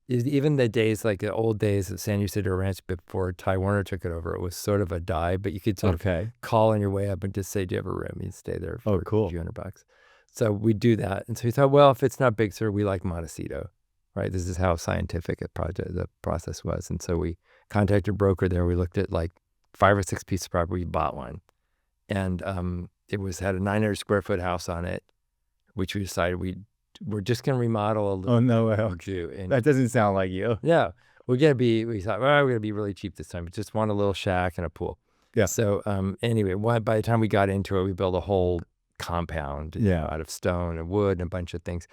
Even the days, like the old days at San Ysidro Ranch before Ty Warner took it over, it was sort of a dive, but you could sort of call on your way up and just say, do you have a room? You'd stay there for a few $100. So we'd do that. And so we thought, well, if it's not Big Sur, we like Montecito, right? This is how scientific the process was. And so we contacted a broker there. We looked at like 5 or 6 pieces of property. We bought one. And it had a 900 square foot house on it, which we decided we're just going to remodel a little. Oh, no way. That doesn't sound like you. Yeah. We thought, well, we're going to be really cheap this time. We just want a little shack and a pool. Yeah. So anyway, by the time we got into it, we built a whole compound out of stone and wood and a bunch of things.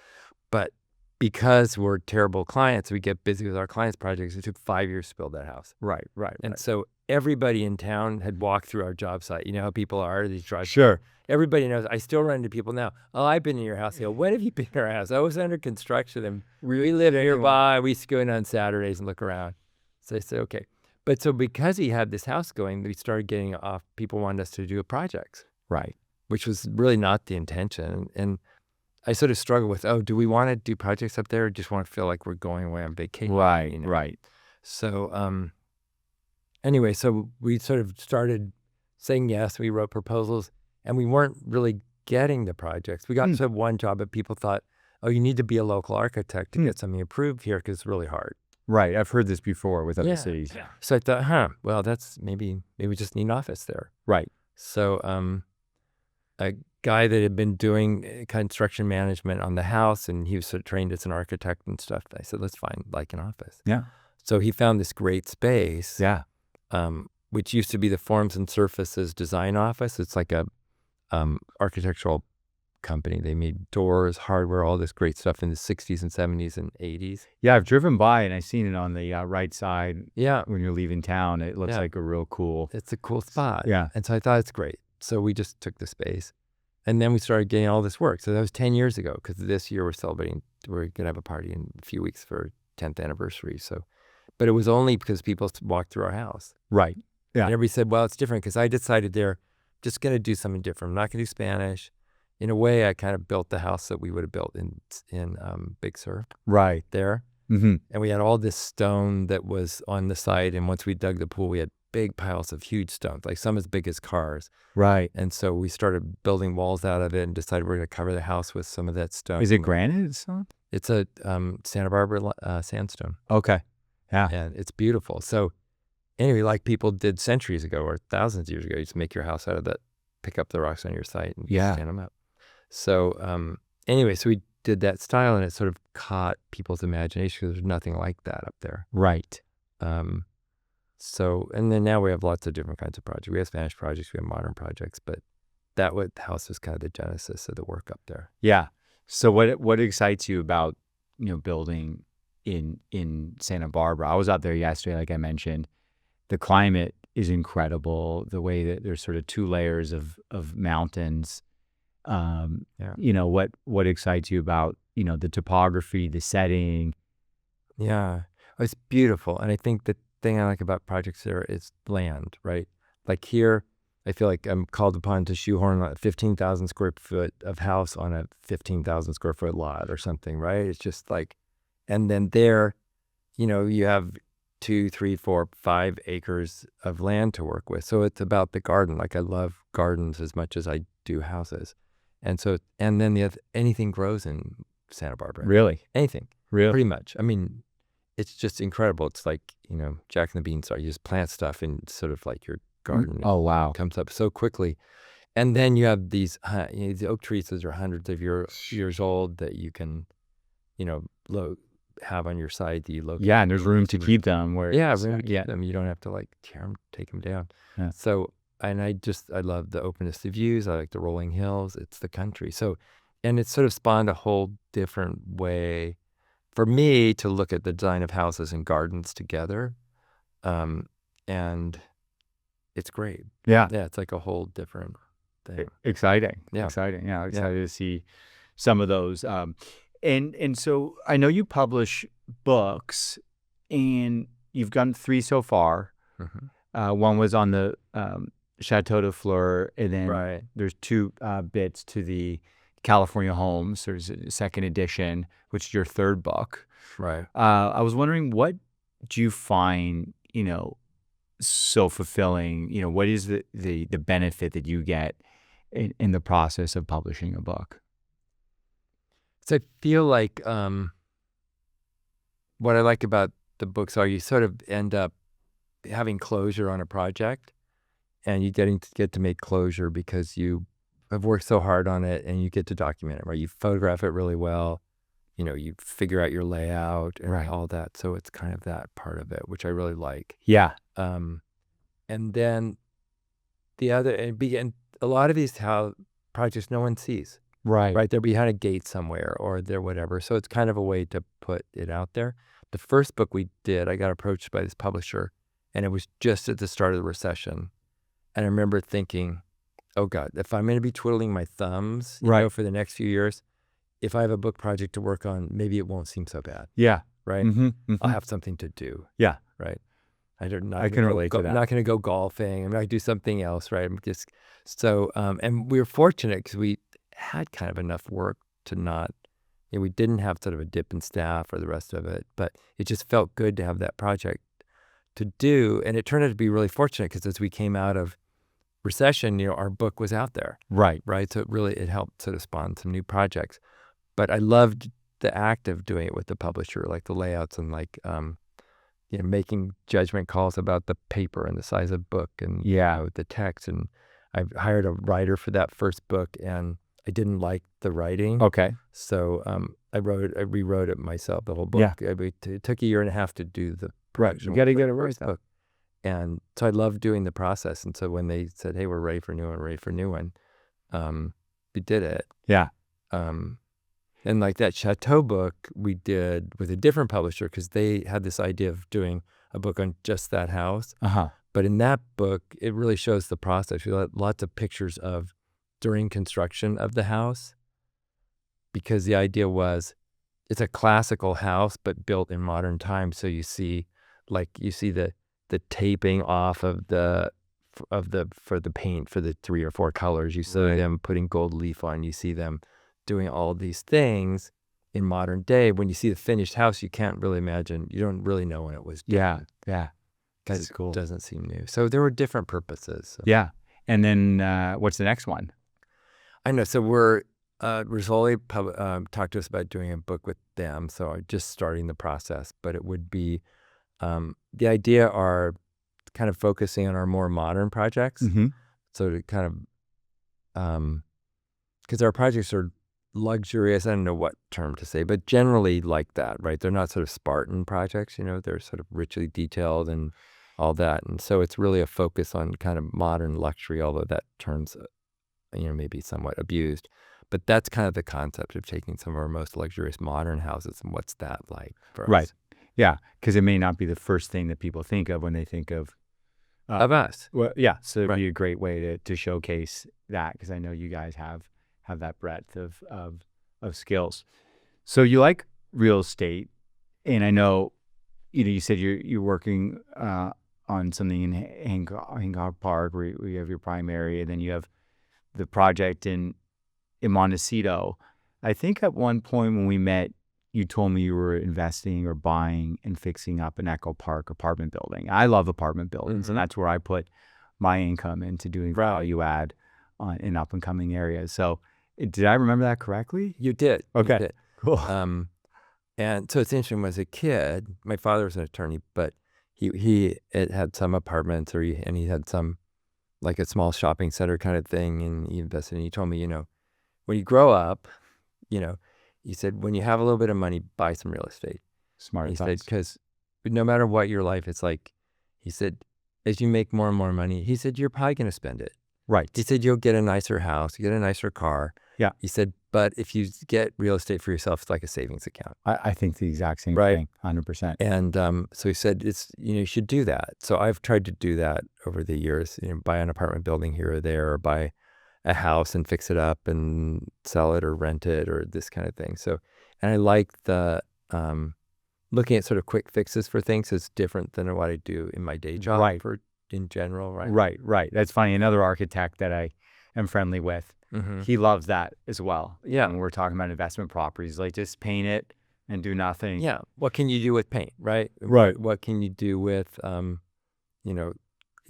But because we're terrible clients, we get busy with our clients' projects. It took 5 years to build that house. Right. And so everybody in town had walked through our job site. You know how people are, these drive. Sure. Everybody knows. I still run into people now. Oh, I've been in your house. They go, when have you been in our house? I was under construction, and we live nearby. We go in on Saturdays and look around. So I said, okay. But so because he had this house going, we started getting off. People wanted us to do projects. Right. Which was really not the intention. And I sort of struggled with, do we want to do projects up there or just want to feel like we're going away on vacation? Right, right. So anyway, so we sort of started saying yes. We wrote proposals. And we weren't really getting the projects. We got to one job, but people thought, oh, you need to be a local architect to get something approved here because it's really hard. Right. I've heard this before with other cities. Yeah. So I thought, well, that's maybe we just need an office there. Right. So a guy that had been doing construction management on the house, and he was sort of trained as an architect and stuff. I said, let's find like an office. Yeah. So he found this great space. Yeah. which used to be the Forms and Surfaces Design Office. It's like a architectural company. They made doors, hardware, all this great stuff in the 60s and 70s and 80s. Yeah, I've driven by and I've seen it on the right side Yeah, when you're leaving town. It looks Yeah. like a real cool. it's a cool spot. Yeah. And so I thought it's great. So we just took the space. And then we started getting all this work. So that was 10 years ago, because this year we're going to have a party in a few weeks for 10th anniversary. So, but it was only because people walked through our house. Right. Yeah. And everybody said, well, it's different, because I decided they're just going to do something different. I'm not going to do Spanish. In a way, I kind of built the house that we would have built in Big Sur Right. there. Mm-hmm. And we had all this stone that was on the site. And once we dug the pool, we had big piles of huge stones, like some as big as cars. Right. And so we started building walls out of it and decided we're going to cover the house with some of that stone. Is it granite? Stone? It's a Santa Barbara sandstone. Okay. Yeah. And it's beautiful. So anyway, like people did centuries ago or thousands of years ago, you just make your house out of that, pick up the rocks on your site and stand them up. So anyway, so we did that style, and it sort of caught people's imagination, because there's nothing like that up there. Right. So, and then now we have lots of different kinds of projects. We have Spanish projects, we have modern projects, but that house was kind of the genesis of the work up there. Yeah. So what excites you about, building in Santa Barbara? I was out there yesterday, like I mentioned. The climate is incredible. The way that there's sort of two layers of mountains. What excites you about, the topography, the setting? Yeah, it's beautiful. And I think the thing I like about projects there is land, right? Like here, I feel like I'm called upon to shoehorn a 15,000 square foot of house on a 15,000 square foot lot or something, right? It's just like, and then there, you have 2, 3, 4, 5 acres of land to work with. So it's about the garden. Like, I love gardens as much as I do houses. And so, and then anything grows in Santa Barbara. Really? Anything. Really? Pretty much. I mean, it's just incredible. It's like, Jack and the Beanstalk. You just plant stuff in sort of like your garden. Oh, wow. Comes up so quickly. And then you have these the oak trees. Those are hundreds of years old that you can, have on your site. That you locate. Yeah, and there's room to keep them. room to keep them. You don't have to tear them, take them down. Yeah. So, and I love the openness to views. I like the rolling hills. It's the country. So, and it's sort of spawned a whole different way for me to look at the design of houses and gardens together. And it's great. Yeah. Yeah, it's like a whole different thing. Exciting. Yeah. Exciting. Yeah, excited to see some of those. And so I know you publish books, and you've gotten 3 so far. Mm-hmm. One was on the Chateau de Fleur, and then there's 2 bits to the California Homes. There's a second edition, which is your 3rd book. Right. I was wondering, what do you find, so fulfilling? What is the benefit that you get in the process of publishing a book? So I feel like what I like about the books are you sort of end up having closure on a project, and you get to make closure because you have worked so hard on it, and you get to document it, right? You photograph it really well, you figure out your layout and all that. So it's kind of that part of it, which I really like. Yeah. And then the other, and a lot of these projects no one sees. Right. They're behind a gate somewhere, or they're whatever. So it's kind of a way to put it out there. The first book we did, I got approached by this publisher, and it was just at the start of the recession. And I remember thinking, oh God, if I'm going to be twiddling my thumbs for the next few years, if I have a book project to work on, maybe it won't seem so bad. Yeah. Right. Mm-hmm, mm-hmm. I'll have something to do. Yeah. Right. I can relate to that. I'm not going to go golfing. I'm not going to do something else. Right. I'm just so, and we were fortunate because we had kind of enough work to not, we didn't have sort of a dip in staff or the rest of it, but it just felt good to have that project to do. And it turned out to be really fortunate, because as we came out of recession, our book was out there. Right. So it helped sort of spawn some new projects. But I loved the act of doing it with the publisher, like the layouts and making judgment calls about the paper and the size of book and the text. And I hired a writer for that first book, and I didn't like the writing. Okay. So I rewrote it myself, the whole book. Yeah. It took a year and a half to do the production. You got to get it right. Book. And so I loved doing the process. And so when they said, hey, we're ready for a new one, ready for a new one, we did it. Yeah. And like that Chateau book we did with a different publisher because they had this idea of doing a book on just that house. But in that book, it really shows the process. We had lots of pictures of during construction of the house because the idea was it's a classical house but built in modern times. So you see the taping off of the for the paint for the 3 or 4 colors. You see them putting gold leaf on. You see them doing all these things in modern day. When you see the finished house, you can't really imagine. You don't really know when it was done. Yeah. Because That's cool. It doesn't seem new. So there were different purposes. So. Yeah. And then what's the next one? I know. So we're Rizzoli talked to us about doing a book with them. So I'm just starting the process. But it would be the idea are kind of focusing on our more modern projects. So to kind of because our projects are luxurious. I don't know what term to say, but generally like that, right? They're not sort of Spartan projects. They're sort of richly detailed and all that. And so it's really a focus on kind of modern luxury, although that term's, maybe somewhat abused. But that's kind of the concept of taking some of our most luxurious modern houses and what's that like for us. Right. Yeah. Because it may not be the first thing that people think of when they think of us. Well, yeah. So it'd be a great way to showcase that because I know you guys have that breadth of skills. So you like real estate, and I know, you said you're working on something in Hancock Park where you have your primary, and then you have the project in Montecito. I think at one point when we met, you told me you were investing or buying and fixing up an Echo Park apartment building. I love apartment buildings, and that's where I put my income into doing value add in up and coming areas. So did I remember that correctly? You did. Okay. You did. Cool. And so it's interesting. As a kid, my father was an attorney, but he had some apartments, and he had some like a small shopping center kind of thing, and he invested. And he told me, when you grow up, he said, when you have a little bit of money, buy some real estate. Smart. He said, because no matter what your life, it's like, he said, as you make more and more money, he said, you're probably going to spend it. Right. He said, you'll get a nicer house, you get a nicer car. Yeah. He said, but if you get real estate for yourself, it's like a savings account. I think the exact same thing, 100%. And so he said, you should do that. So I've tried to do that over the years, buy an apartment building here or there, or buy a house and fix it up and sell it or rent it or this kind of thing. So, and I like the looking at sort of quick fixes for things is different than what I do in my day job in general, right? Right. That's funny. Another architect that I am friendly with, he loves that as well. Yeah. When we're talking about investment properties, like just paint it and do nothing. Yeah. What can you do with paint, right? Right. What can you do with,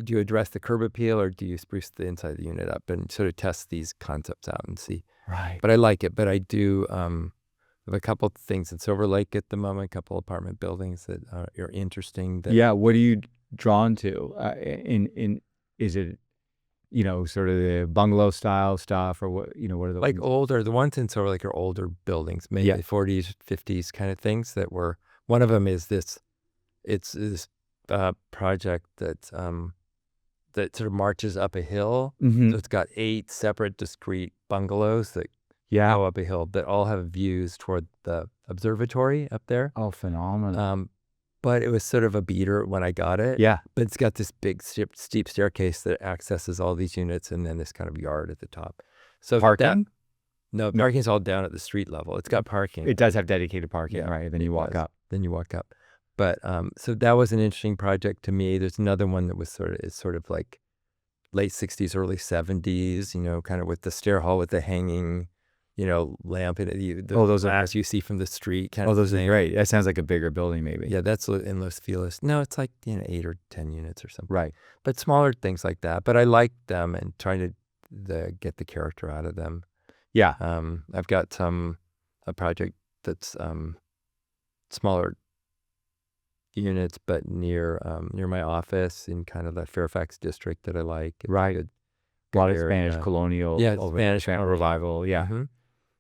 do you address the curb appeal or do you spruce the inside of the unit up and sort of test these concepts out and see? Right. But I like it. But I do have a couple of things in Silver Lake at the moment, a couple apartment buildings that are interesting. Yeah. What are you drawn to? Is it, sort of the bungalow style stuff, or what? What are the like older? The ones in Silver Lake are older buildings, maybe 40s, 50s kind of things. That were one of them is this. It's this project that sort of marches up a hill. So it's got 8 separate, discrete bungalows that go up a hill that all have views toward the observatory up there. Oh, phenomenal. But it was sort of a beater when I got it. Yeah. But it's got this big steep staircase that accesses all these units and then this kind of yard at the top. So parking? No, parking's all down at the street level. It's got parking. It does have dedicated parking, right? Then you walk up. Then you walk up. But so that was an interesting project to me. There's another one that was sort of like late 60s, early 70s, kind of with the stair hall with the hanging, lamp in it. Those glass you see from the street. Those are great. That sounds like a bigger building, maybe. Yeah, that's in Los Feliz. No, it's like 8 or 10 units or something. Right. But smaller things like that. But I like them and trying to get the character out of them. Yeah. I've got a project that's smaller units, but near my office in kind of the Fairfax district that I like. It's right. Good, a lot of Spanish colonial. Yeah, Spanish revival. Yeah. Mm-hmm.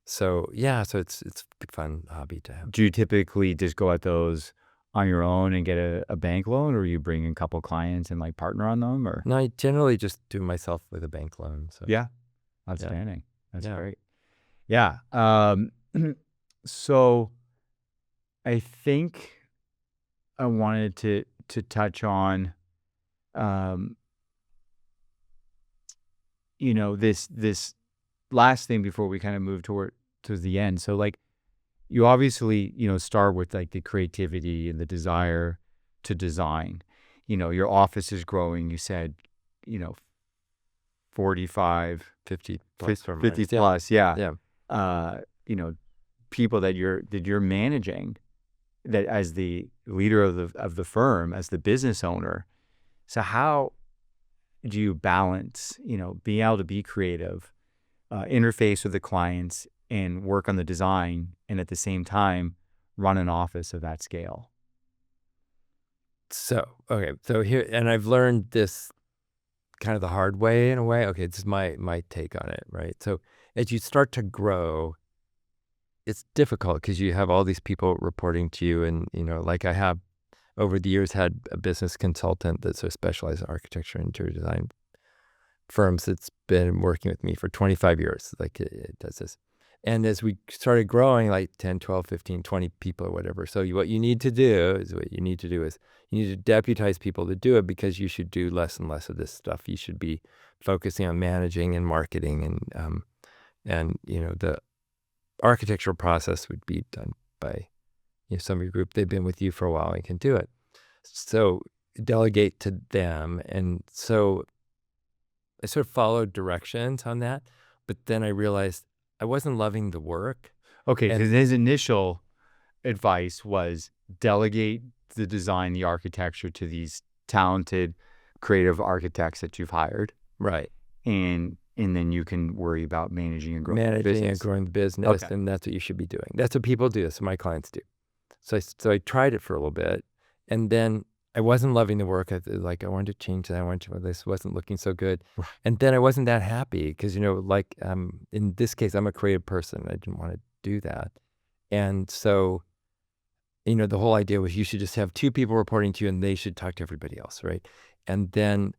So it's a fun hobby to have. Do you typically just go at those on your own and get a bank loan, or you bring in a couple clients and like partner on them, or? No, I generally just do myself with a bank loan. So Yeah. Outstanding. That's yeah. great. Yeah. So I think I wanted to touch on, this last thing before we kind of move towards the end. So like, you obviously, start with like the creativity and the desire to design. Your office is growing. You said, 45, 50 plus or 50 minus. plus. Yeah. Yeah. You know, people that you're managing, that as the leader of the firm, as the business owner. So how do you balance, being able to be creative, interface with the clients and work on the design, and at the same time run an office of that scale? So, okay. So here, and I've learned this kind of the hard way in a way. Okay, this is my take on it, right? So as you start to grow, it's difficult because you have all these people reporting to you, and like I have over the years had a business consultant that sort of specializes in architecture and interior design firms that's been working with me for 25 years. Like it does this. And as we started growing, like 10, 12, 15, 20 people or whatever. So what you need to do is you need to deputize people to do it, because you should do less and less of this stuff. You should be focusing on managing and marketing, and the architectural process would be done by some of your group. They've been with you for a while and can do it. So delegate to them. And so I sort of followed directions on that, but then I realized I wasn't loving the work. Okay, because his initial advice was delegate the design, the architecture to these talented, creative architects that you've hired. Right. And then you can worry about managing and growing the business. And growing the business, Okay. and that's what you should be doing. That's what people do. That's what my clients do. So I tried it for a little bit, and then I wasn't loving the work. I wanted to change that. This wasn't looking so good. Right. And then I wasn't that happy because, in this case, I'm a creative person. I didn't want to do that. And so, the whole idea was you should just have two people reporting to you and they should talk to everybody else, right? And then,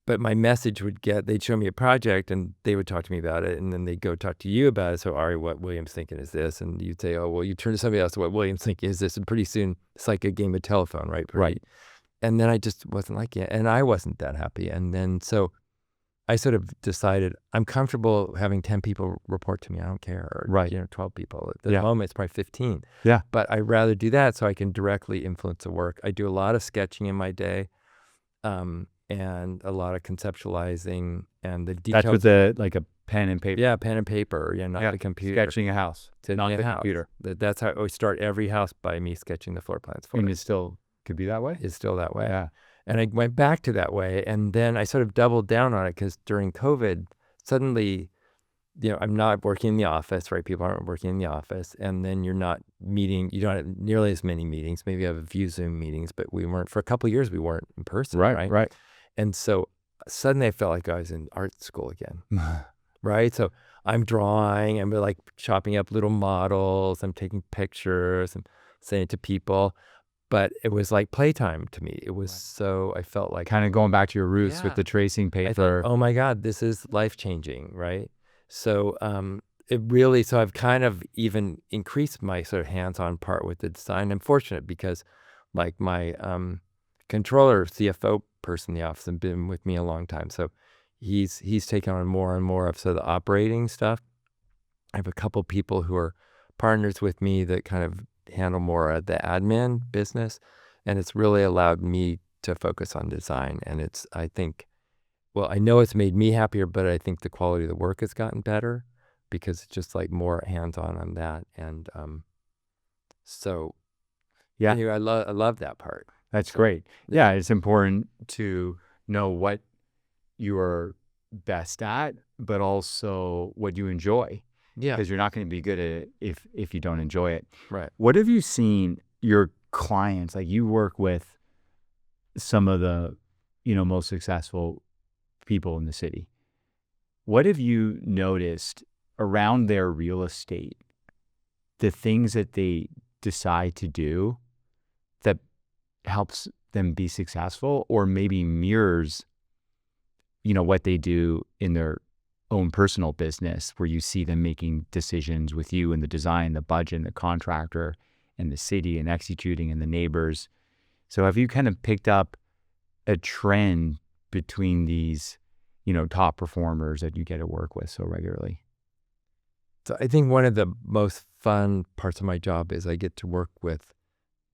but my message they'd show me a project and they would talk to me about it, and then they'd go talk to you about it. So, Ari, what William's thinking is this. And you'd say, oh, well, you turn to somebody else, what William's thinking is this. And pretty soon it's like a game of telephone, right? Right. And then I just wasn't like it. And I wasn't that happy. And then, so I sort of decided I'm comfortable having 10 people report to me. I don't care. Or, Right. 12 people. At the moment, it's probably 15. Yeah. But I'd rather do that so I can directly influence the work. I do a lot of sketching in my day. And a lot of conceptualizing and the details. That's with like a pen and paper. Yeah, pen and paper. Yeah, not the computer. Sketching a house, not the computer. That's how I always start every house, by me sketching the floor plans for And it. it still could be that way? It's still that way. Yeah. And I went back to that way, and then I sort of doubled down on it because during COVID, suddenly, I'm not working in the office, right? People aren't working in the office, and then you're not meeting. You don't have nearly as many meetings. Maybe you have a few Zoom meetings, but we weren't for a couple of years. We weren't in person, right? Right. And so suddenly I felt like I was in art school again, right? So I'm drawing, I'm like chopping up little models, I'm taking pictures and sending it to people, but it was like playtime to me. It was so, I felt like kind of going back to your roots with the tracing paper. I thought, oh my God, this is life-changing, right? So so I've kind of even increased my sort of hands-on part with the design. I'm fortunate because like my controller, CFO person in the office, has been with me a long time. So he's taken on more and more of the operating stuff. I have a couple people who are partners with me that kind of handle more of the admin business. And it's really allowed me to focus on design. And I know it's made me happier, but I think the quality of the work has gotten better because it's just like more hands-on on that. And so yeah, anyway, I love that part. That's great. Yeah, it's important to know what you are best at, but also what you enjoy. Yeah. Because you're not going to be good at it if you don't enjoy it. Right. What have you seen your clients, like you work with some of the, most successful people in the city. What have you noticed around their real estate, the things that they decide to do that helps them be successful, or maybe mirrors, what they do in their own personal business, where you see them making decisions with you and the design, the budget, and the contractor, and the city, and executing, and the neighbors. So have you kind of picked up a trend between these, top performers that you get to work with so regularly? So I think one of the most fun parts of my job is I get to work with,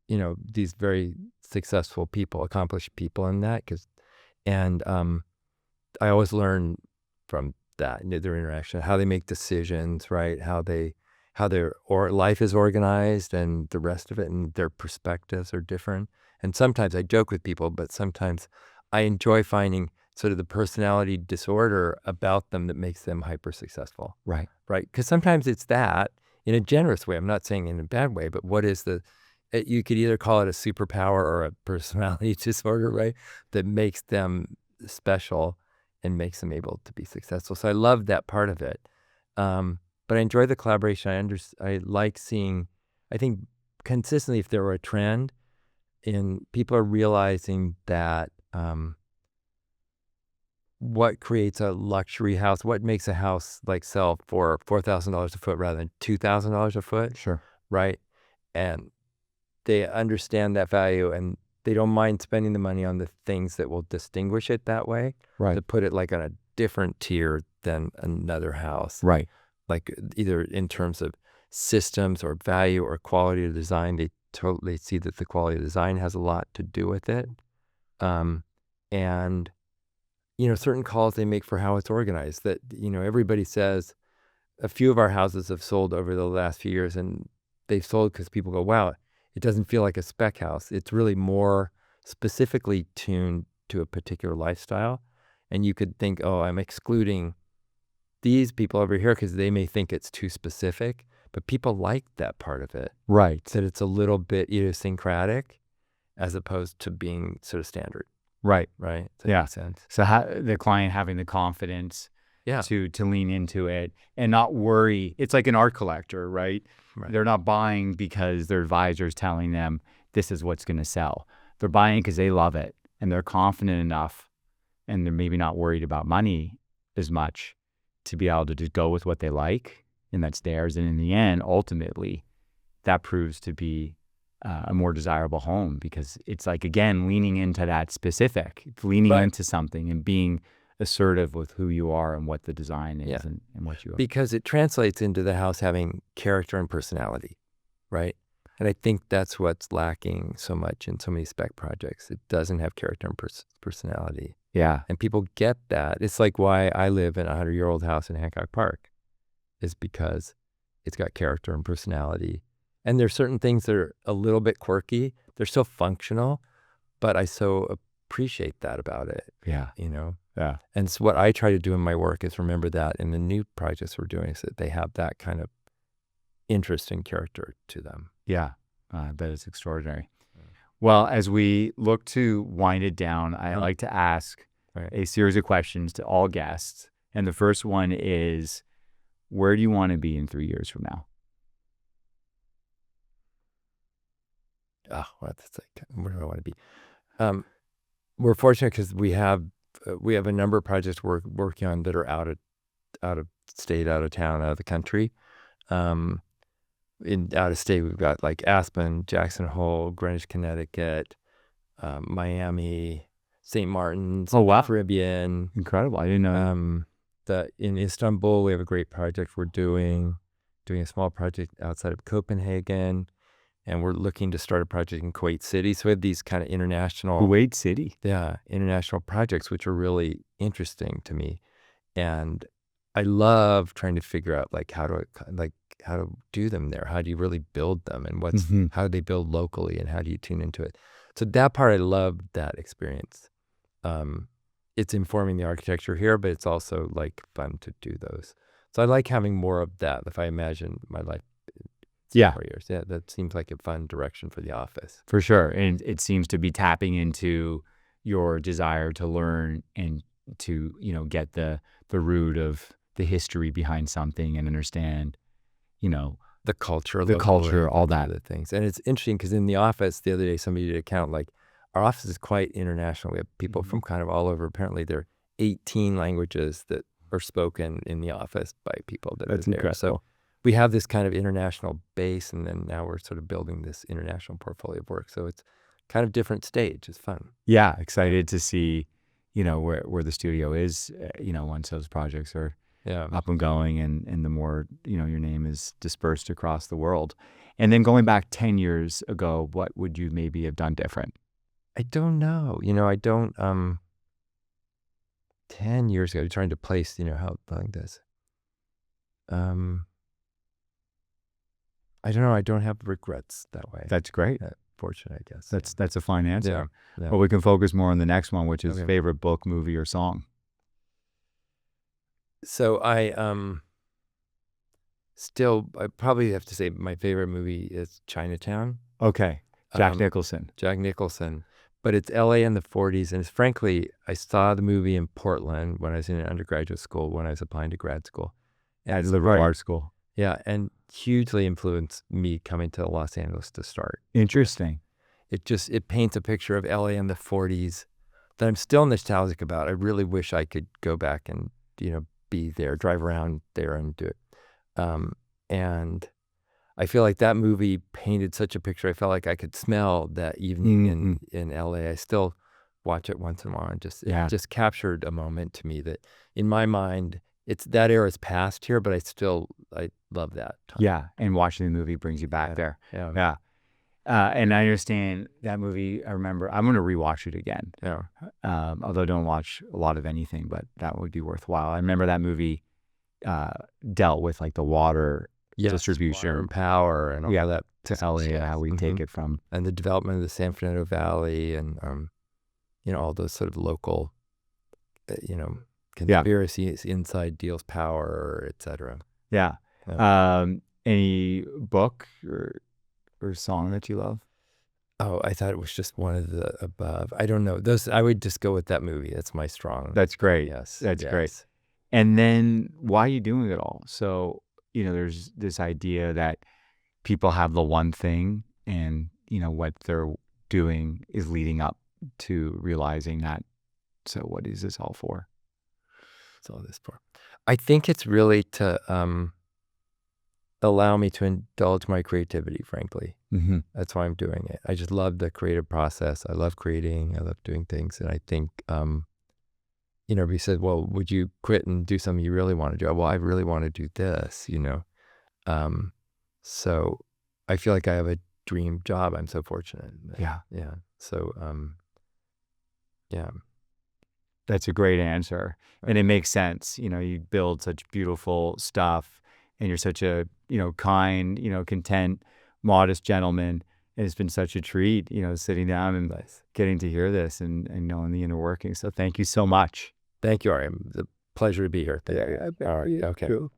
these very successful people, accomplished people in that, and I always learn from that, their interaction, how they make decisions, right? How their life is organized and the rest of it, and their perspectives are different. And sometimes I joke with people, but sometimes I enjoy finding sort of the personality disorder about them that makes them hyper successful. Right. Right. Because sometimes it's that in a generous way. I'm not saying in a bad way, but what is you could either call it a superpower or a personality disorder, right? That makes them special and makes them able to be successful. So I love that part of it. But I enjoy the collaboration. I like seeing, I think consistently, if there were a trend in people are realizing that what creates a luxury house, what makes a house like sell for $4,000 a foot rather than $2,000 a foot. Sure. Right. And they understand that value, and they don't mind spending the money on the things that will distinguish it that way. Right. To put it like on a different tier than another house. Right. Like either in terms of systems or value or quality of design, they totally see that the quality of design has a lot to do with it. And, certain calls they make for how it's organized that, everybody says a few of our houses have sold over the last few years, and they've sold because people go, wow, it doesn't feel like a spec house. It's really more specifically tuned to a particular lifestyle. And you could think, oh, I'm excluding these people over here because they may think it's too specific, but people like that part of it. Right. That it's a little bit idiosyncratic as opposed to being sort of standard. Right. Right. Does that Yeah. make sense? So the client having the confidence Yeah. to lean into it and not worry. It's like an art collector, right? Right. They're not buying because their advisor's telling them this is what's going to sell. They're buying because they love it and they're confident enough, and they're maybe not worried about money as much to be able to just go with what they like, and that's theirs. And in the end, ultimately, that proves to be a more desirable home, because it's like, again, leaning into that specific, leaning Right. into something and being assertive with who you are and what the design is. Yeah. and what you are. Because it translates into the house having character and personality, right? And I think that's what's lacking so much in so many spec projects. It doesn't have character and personality. Yeah. And people get that. It's like why I live in a 100-year-old house in Hancock Park, is because it's got character and personality. And there's certain things that are a little bit quirky. They're still functional, but I so appreciate that about it. Yeah. Yeah. And so what I try to do in my work is remember that in the new projects we're doing, so that they have that kind of interest and character to them. Yeah. I bet it's extraordinary. Well, as we look to wind it down, I like to ask a series of questions to all guests. And the first one is, where do you want to be in 3 years from now? Oh, well, that's like, where do I want to be? We're fortunate because we have a number of projects we're working on that are out of state, out of town, out of the country. Out of state, we've got like Aspen, Jackson Hole, Greenwich, Connecticut, Miami, St. Martin's, Oh, wow. Caribbean. Incredible. I didn't know. In Istanbul, we have a great project we're doing a small project outside of Copenhagen, and we're looking to start a project in Kuwait City. So we have these kind of international Kuwait City. Yeah, international projects, which are really interesting to me. And I love trying to figure out like how to do them there. How do you really build them, and how do they build locally, and how do you tune into it? So that part, I love that experience. It's informing the architecture here, but it's also like fun to do those. So I like having more of that. If I imagine my life, 4 years, that seems like a fun direction for the office. For sure. And it seems to be tapping into your desire to learn and to, get the root of the history behind something and understand, the culture, all that. The things. And it's interesting because in the office the other day, somebody did a count, like our office is quite international. We have people from kind of all over. Apparently there are 18 languages that are spoken in the office by people that That's are there. incredible. So we have this kind of international base, and then now we're sort of building this international portfolio of work. So it's kind of different stage. It's fun. Yeah, excited to see, where the studio is, once those projects are Yeah. up and going, and the more, your name is dispersed across the world. And then going back 10 years ago, what would you maybe have done different? I don't know. I don't, 10 years ago, trying to place, how long this. I don't know. I don't have regrets that way. That's great. Fortunate, I guess. That's a fine answer. Yeah. But we can focus more on the next one, which is Okay. favorite book, movie, or song. So I probably have to say my favorite movie is Chinatown. Okay. Jack Nicholson. Jack Nicholson. But it's LA in the 40s. And frankly, I saw the movie in Portland when I was in undergraduate school, when I was applying to grad school. At liberal art school. Yeah, and hugely influenced me coming to Los Angeles to start. Interesting. It paints a picture of LA in the 40s that I'm still nostalgic about. I really wish I could go back and, be there, drive around there and do it. And I feel like that movie painted such a picture. I felt like I could smell that evening in LA. I still watch it once in a while, and it just captured a moment to me that in my mind, that era's past here, but I love that time. Yeah, and watching the movie brings you back there. Yeah. And I understand that movie. I remember I'm going to rewatch it again. Yeah. Although I don't watch a lot of anything, but that would be worthwhile. I remember that movie dealt with like the water distribution, water and power, and all that to LA, how we take it from, and the development of the San Fernando Valley, and all those sort of local, conspiracies, inside deals, power, etc. Yeah. Any book or song that you love? Oh, I thought it was just one of the above. I don't know. Those, I would just go with that movie. That's my strong. That's great. Yes. That's great. And then why are you doing it all? So, there's this idea that people have the one thing, and, what they're doing is leading up to realizing that. So what is this all for? What's all this for? I think it's really to allow me to indulge my creativity, frankly. That's why I'm doing it. I just love the creative process. I love creating. I love doing things. And I think, everybody said, well, would you quit and do something you really want to do? Well, I really want to do this, So I feel like I have a dream job. I'm so fortunate. Yeah. Yeah. So, yeah. That's a great answer. And it makes sense. You build such beautiful stuff, and you're such a, kind, content, modest gentleman. And it's been such a treat, sitting down and getting to hear this and knowing the inner workings. So thank you so much. Thank you, Ari. It's a pleasure to be here. Thank you. All right. Okay. Cool.